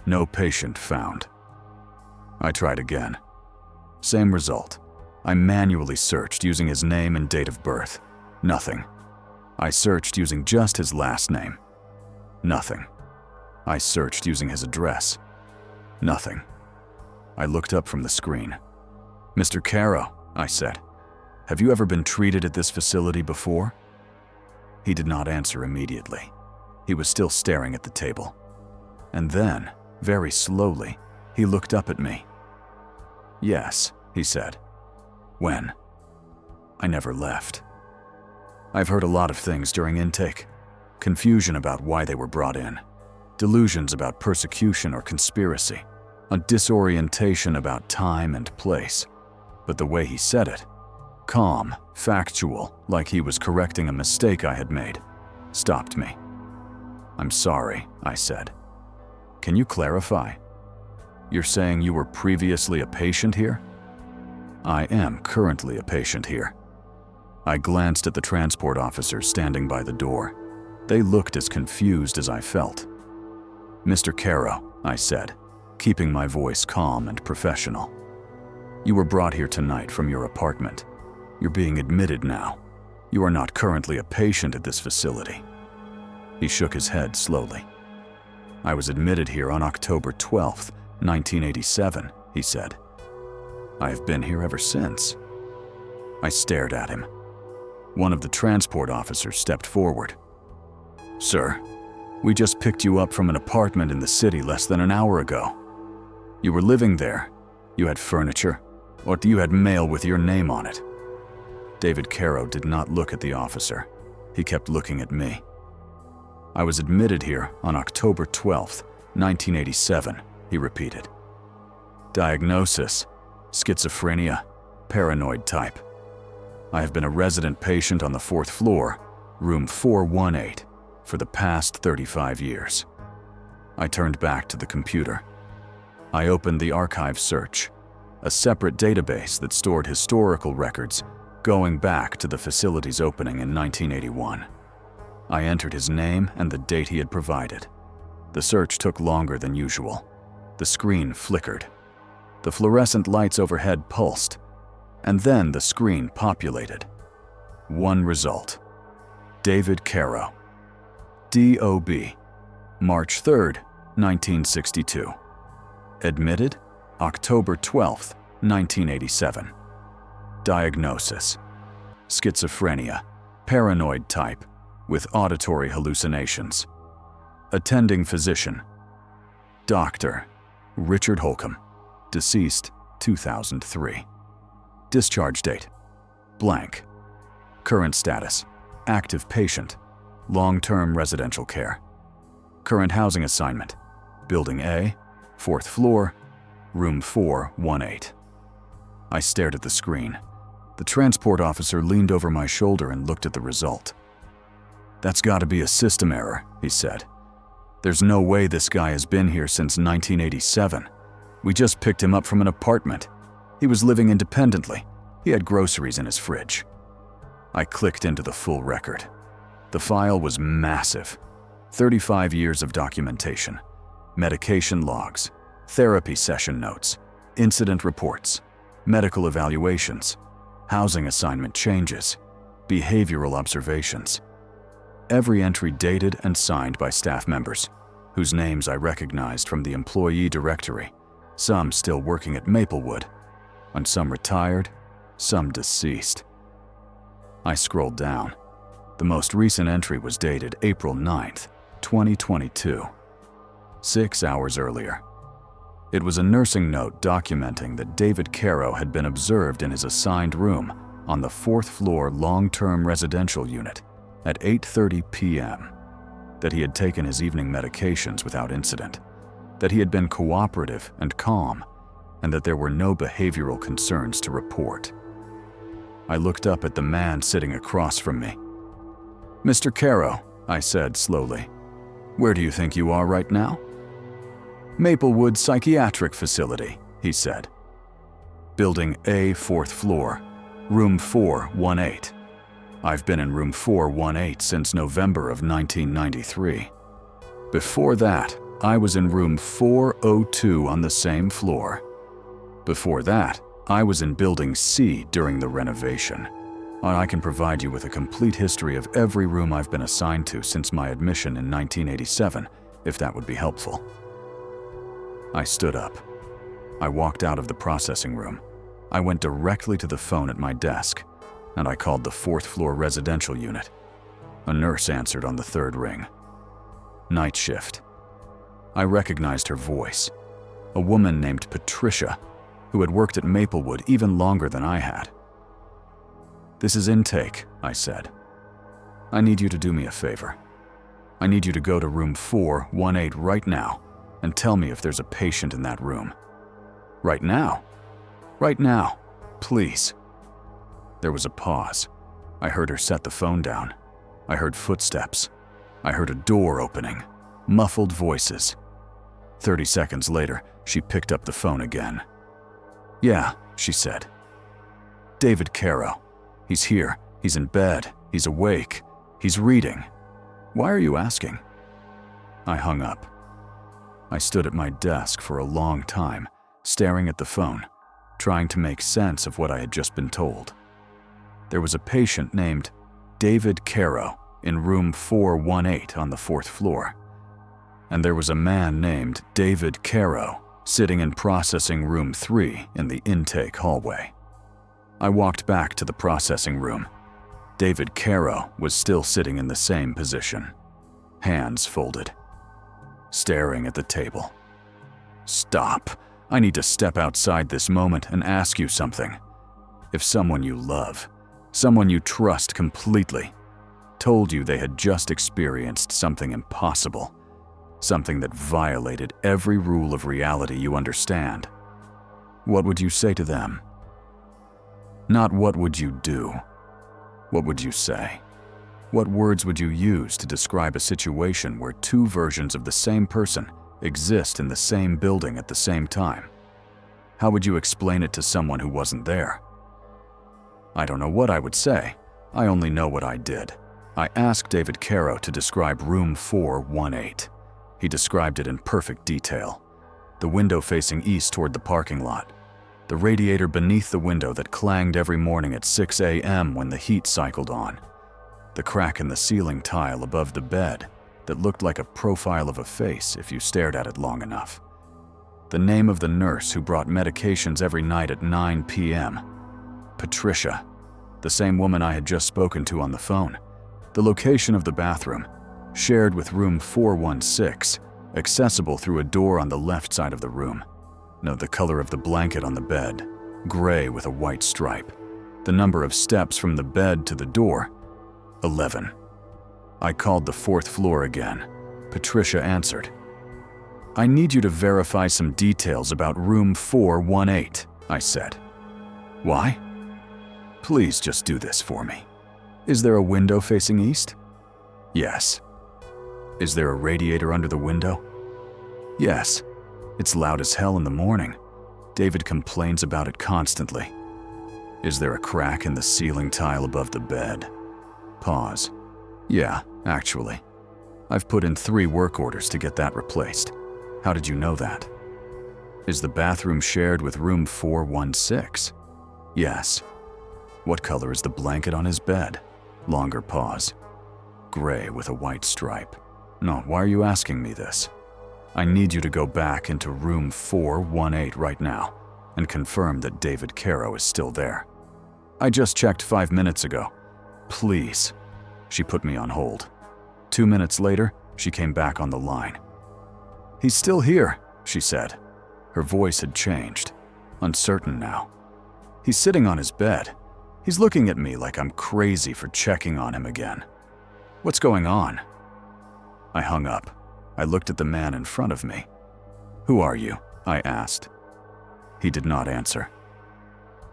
No patient found. I tried again. Same result. I manually searched using his name and date of birth. Nothing. I searched using just his last name. Nothing. I searched using his address. Nothing. I looked up from the screen. "Mr. Caro," I said, "have you ever been treated at this facility before?" He did not answer immediately. He was still staring at the table. And then, very slowly, he looked up at me. "Yes," he said. "When?" I never left. I've heard a lot of things during intake. Confusion about why they were brought in. Delusions about persecution or conspiracy. A disorientation about time and place. but the way he said it, calm, factual, like he was correcting a mistake I had made, stopped me. "I'm sorry," I said. "Can you clarify? You're saying you were previously a patient here?" "I am currently a patient here." I glanced at the transport officers standing by the door. They looked as confused as I felt. "Mr. Caro," I said, keeping my voice calm and professional. "You were brought here tonight from your apartment. You're being admitted now. You are not currently a patient at this facility." He shook his head slowly. "I was admitted here on October 12th, 1987, he said. "I have been here ever since." I stared at him. One of the transport officers stepped forward. "Sir, we just picked you up from an apartment in the city less than an hour ago. You were living there. You had furniture, or you had mail with your name on it." David Caro did not look at the officer. He kept looking at me. "I was admitted here on October 12th, 1987, he repeated. "Diagnosis: schizophrenia, paranoid type. I have been a resident patient on the 4th floor, room 418, for the past 35 years. I turned back to the computer. I opened the archive search, a separate database that stored historical records going back to the facility's opening in 1981. I entered his name and the date he had provided. The search took longer than usual. The screen flickered. The fluorescent lights overhead pulsed, and then the screen populated. One result: David Caro. DOB, March 3rd, 1962. Admitted, October 12th, 1987. Diagnosis: schizophrenia, paranoid type, with auditory hallucinations. Attending physician: Dr. Richard Holcomb, deceased 2003. Discharge date: blank. Current status: active patient, long-term residential care. Current housing assignment: Building A, 4th floor, room 418. I stared at the screen. The transport officer leaned over my shoulder and looked at the result. "That's got to be a system error," he said. "There's no way this guy has been here since 1987. We just picked him up from an apartment. He was living independently. He had groceries in his fridge." I clicked into the full record. The file was massive. 35 years of documentation, medication logs, therapy session notes, incident reports, medical evaluations, housing assignment changes, behavioral observations. Every entry dated and signed by staff members, whose names I recognized from the employee directory, some still working at Maplewood, and some retired, some deceased. I scrolled down. The most recent entry was dated April 9th, 2022. 6 hours earlier. It was a nursing note documenting that David Caro had been observed in his assigned room on the 4th floor long-term residential unit at 8:30 p.m., that he had taken his evening medications without incident, that he had been cooperative and calm, and that there were no behavioral concerns to report. I looked up at the man sitting across from me. "Mr. Caro," I said slowly, "where do you think you are right now?" "Maplewood Psychiatric Facility," he said. "Building A, 4th floor, room 418. I've been in room 418 since November of 1993. Before that, I was in room 402 on the same floor. Before that, I was in building C during the renovation. I can provide you with a complete history of every room I've been assigned to since my admission in 1987, if that would be helpful." I stood up. I walked out of the processing room. I went directly to the phone at my desk, and I called the 4th floor residential unit. A nurse answered on the 3rd ring. Night shift. I recognized her voice. A woman named Patricia, who had worked at Maplewood even longer than I had. "This is intake," I said. "I need you to do me a favor. I need you to go to room 418 right now and tell me if there's a patient in that room." "Right now?" "Right now. please." There was a pause. I heard her set the phone down. I heard footsteps. I heard a door opening. Muffled voices. 30 seconds later, she picked up the phone again. "Yeah," she said. "David Caro. He's here. He's in bed. He's awake. He's reading. Why are you asking?" I hung up. I stood at my desk for a long time, staring at the phone, trying to make sense of what I had just been told. There was a patient named David Caro in room 418 on the 4th floor. And there was a man named David Caro sitting in processing room 3 in the intake hallway. I walked back to the processing room. David Caro was still sitting in the same position, hands folded, staring at the table. "Stop. I need to step outside this moment and ask you something. If someone you love, someone you trust completely, told you they had just experienced something impossible, something that violated every rule of reality you understand, what would you say to them? Not what would you do. What would you say? What words would you use to describe a situation where two versions of the same person exist in the same building at the same time? How would you explain it to someone who wasn't there?" I don't know what I would say. I only know what I did. I asked David Caro to describe room 418. He described it in perfect detail. The window facing east toward the parking lot. The radiator beneath the window that clanged every morning at 6 a.m. when the heat cycled on. The crack in the ceiling tile above the bed that looked like a profile of a face if you stared at it long enough. The name of the nurse who brought medications every night at 9 p.m. Patricia, the same woman I had just spoken to on the phone. The location of the bathroom, shared with room 416, accessible through a door on the left side of the room. No, the color of the blanket on the bed, gray with a white stripe. The number of steps from the bed to the door, 11. I called the 4th floor again. Patricia answered. "I need you to verify some details about room 418, I said. "Why?" "Please just do this for me. Is there a window facing east?" "Yes." "Is there a radiator under the window?" "Yes. It's loud as hell in the morning. David complains about it constantly." "Is there a crack in the ceiling tile above the bed?" Pause. "Yeah, actually. I've put in 3 work orders to get that replaced. How did you know that?" "Is the bathroom shared with room 416? "Yes." "What color is the blanket on his bed?" Longer pause. "Gray with a white stripe." "No, why are you asking me this?" "I need you to go back into room 418 right now and confirm that David Caro is still there. I just checked 5 minutes ago. Please." She put me on hold. 2 minutes later, she came back on the line. "He's still here," she said. Her voice had changed, uncertain now. "He's sitting on his bed. He's looking at me like I'm crazy for checking on him again. What's going on?" I hung up. I looked at the man in front of me. "Who are you?" I asked. He did not answer.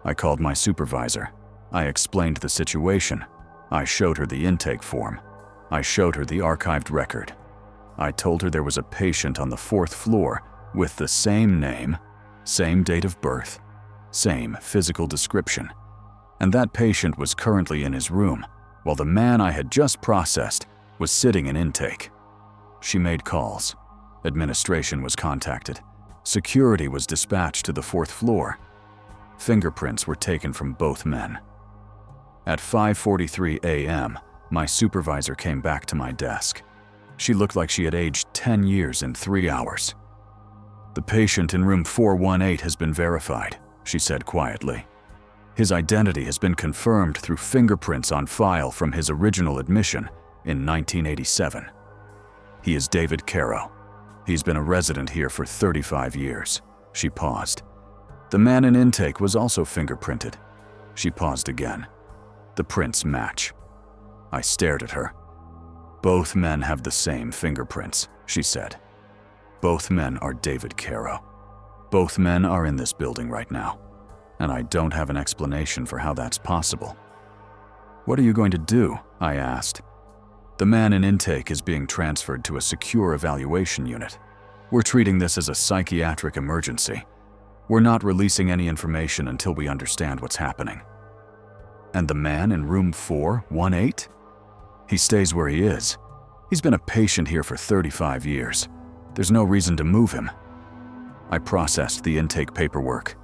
I called my supervisor. I explained the situation. I showed her the intake form. I showed her the archived record. I told her there was a patient on the 4th floor with the same name, same date of birth, same physical description. And that patient was currently in his room, while the man I had just processed was sitting in intake. She made calls. Administration was contacted. Security was dispatched to the 4th floor. Fingerprints were taken from both men. At 5:43 a.m., my supervisor came back to my desk. She looked like she had aged 10 years in 3 hours. "The patient in room 418 has been verified," she said quietly. "His identity has been confirmed through fingerprints on file from his original admission in 1987. He is David Caro. He's been a resident here for 35 years. She paused. "The man in intake was also fingerprinted." She paused again. "The prints match." I stared at her. "Both men have the same fingerprints," she said. "Both men are David Caro. Both men are in this building right now. and I don't have an explanation for how that's possible. "What are you going to do?" I asked. "The man in intake is being transferred to a secure evaluation unit. We're treating this as a psychiatric emergency. We're not releasing any information until we understand what's happening." "And the man in room 418? He stays where he is. He's been a patient here for 35 years. There's no reason to move him." I processed the intake paperwork.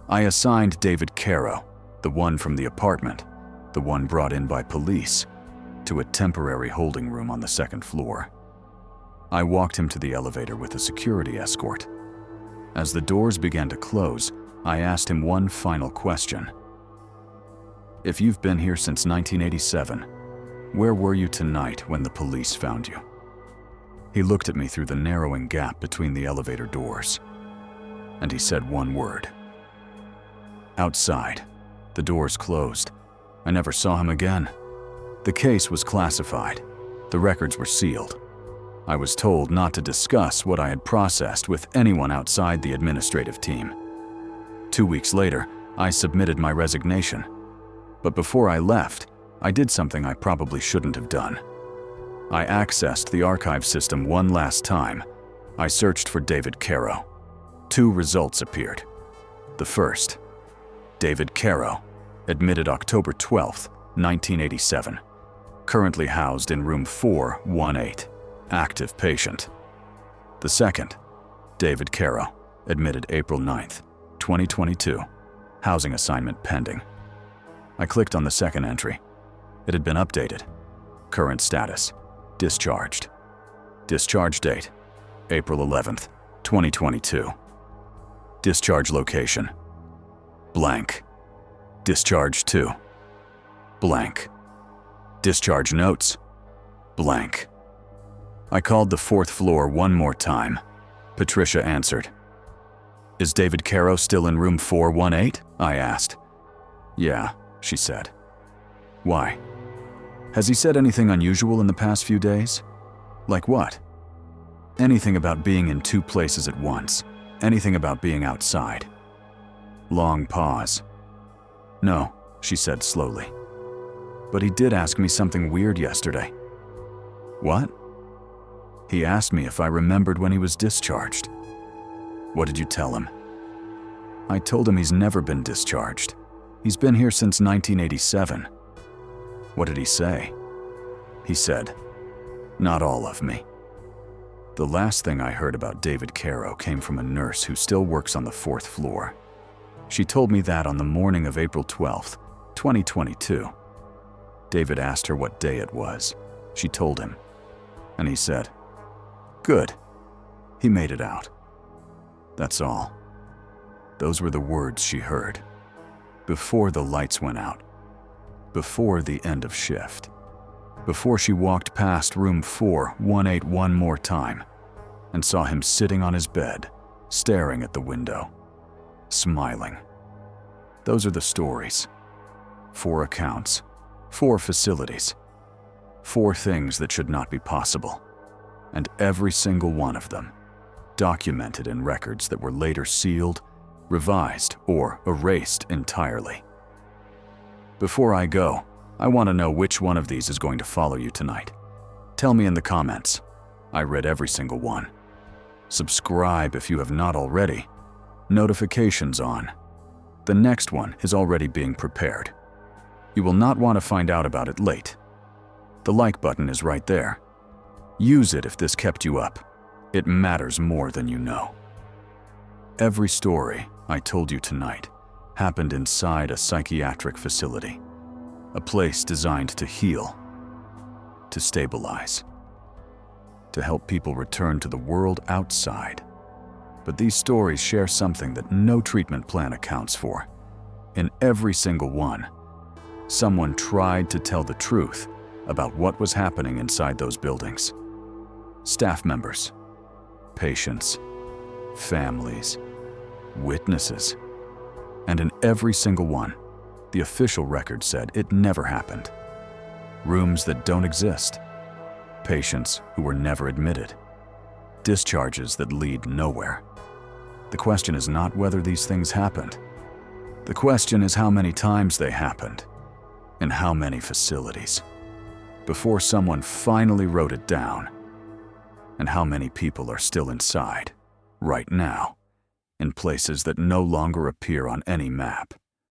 I assigned David Caro, the one from the apartment, the one brought in by police, to a temporary holding room on the second floor. I walked him to the elevator with a security escort. As the doors began to close, I asked him one final question. "If you've been here since 1987, where were you tonight when the police found you?" He looked at me through the narrowing gap between the elevator doors, and he said one word. "Outside." The doors closed. I never saw him again. The case was classified. The records were sealed. I was told not to discuss what I had processed with anyone outside the administrative team. 2 weeks later, I submitted my resignation. But before I left, I did something I probably shouldn't have done. I accessed the archive system one last time. I searched for David Caro. 2 results appeared. The first, David Caro, admitted October 12, 1987. Currently housed in room 418. Active patient. The second, David Caro, admitted April 9, 2022. Housing assignment pending. I clicked on the second entry. It had been updated. Current status, discharged. Discharge date, April 11, 2022. Discharge location, blank. Discharge to, blank. Discharge notes, blank. I called the 4th floor one more time. Patricia answered. "Is David Caro still in room 418? I asked. "Yeah," she said. "Why? Has he said anything unusual in the past few days? Like what?" "Anything about being in 2 places at once. Anything about being outside." Long pause. "No," she said slowly. "But he did ask me something weird yesterday." "What?" "He asked me if I remembered when he was discharged." "What did you tell him?" "I told him he's never been discharged. He's been here since 1987. "What did he say?" "He said, 'Not all of me.'" The last thing I heard about David Caro came from a nurse who still works on the 4th floor. She told me that on the morning of April 12, 2022. David asked her what day it was. She told him, and he said, "Good. He made it out." That's all. Those were the words she heard. Before the lights went out. Before the end of shift. Before she walked past room 418 one more time and saw him sitting on his bed, staring at the window, smiling. Those are the stories. 4 accounts, 4 facilities, 4 things that should not be possible. And every single one of them documented in records that were later sealed, revised, or erased entirely. Before I go, I want to know which one of these is going to follow you tonight. Tell me in the comments. I read every single one. Subscribe if you have not already. Notifications on. The next one is already being prepared. You will not want to find out about it late. The like button is right there. Use it if this kept you up. It matters more than you know. Every story I told you tonight happened inside a psychiatric facility. A place designed to heal, to stabilize, to help people return to the world outside. But these stories share something that no treatment plan accounts for. In every single one, someone tried to tell the truth about what was happening inside those buildings. Staff members, patients, families, witnesses. And in every single one, the official record said it never happened. Rooms that don't exist. Patients who were never admitted. Discharges that lead nowhere. The question is not whether these things happened. The question is how many times they happened, in how many facilities, before someone finally wrote it down, and how many people are still inside, right now, in places that no longer appear on any map.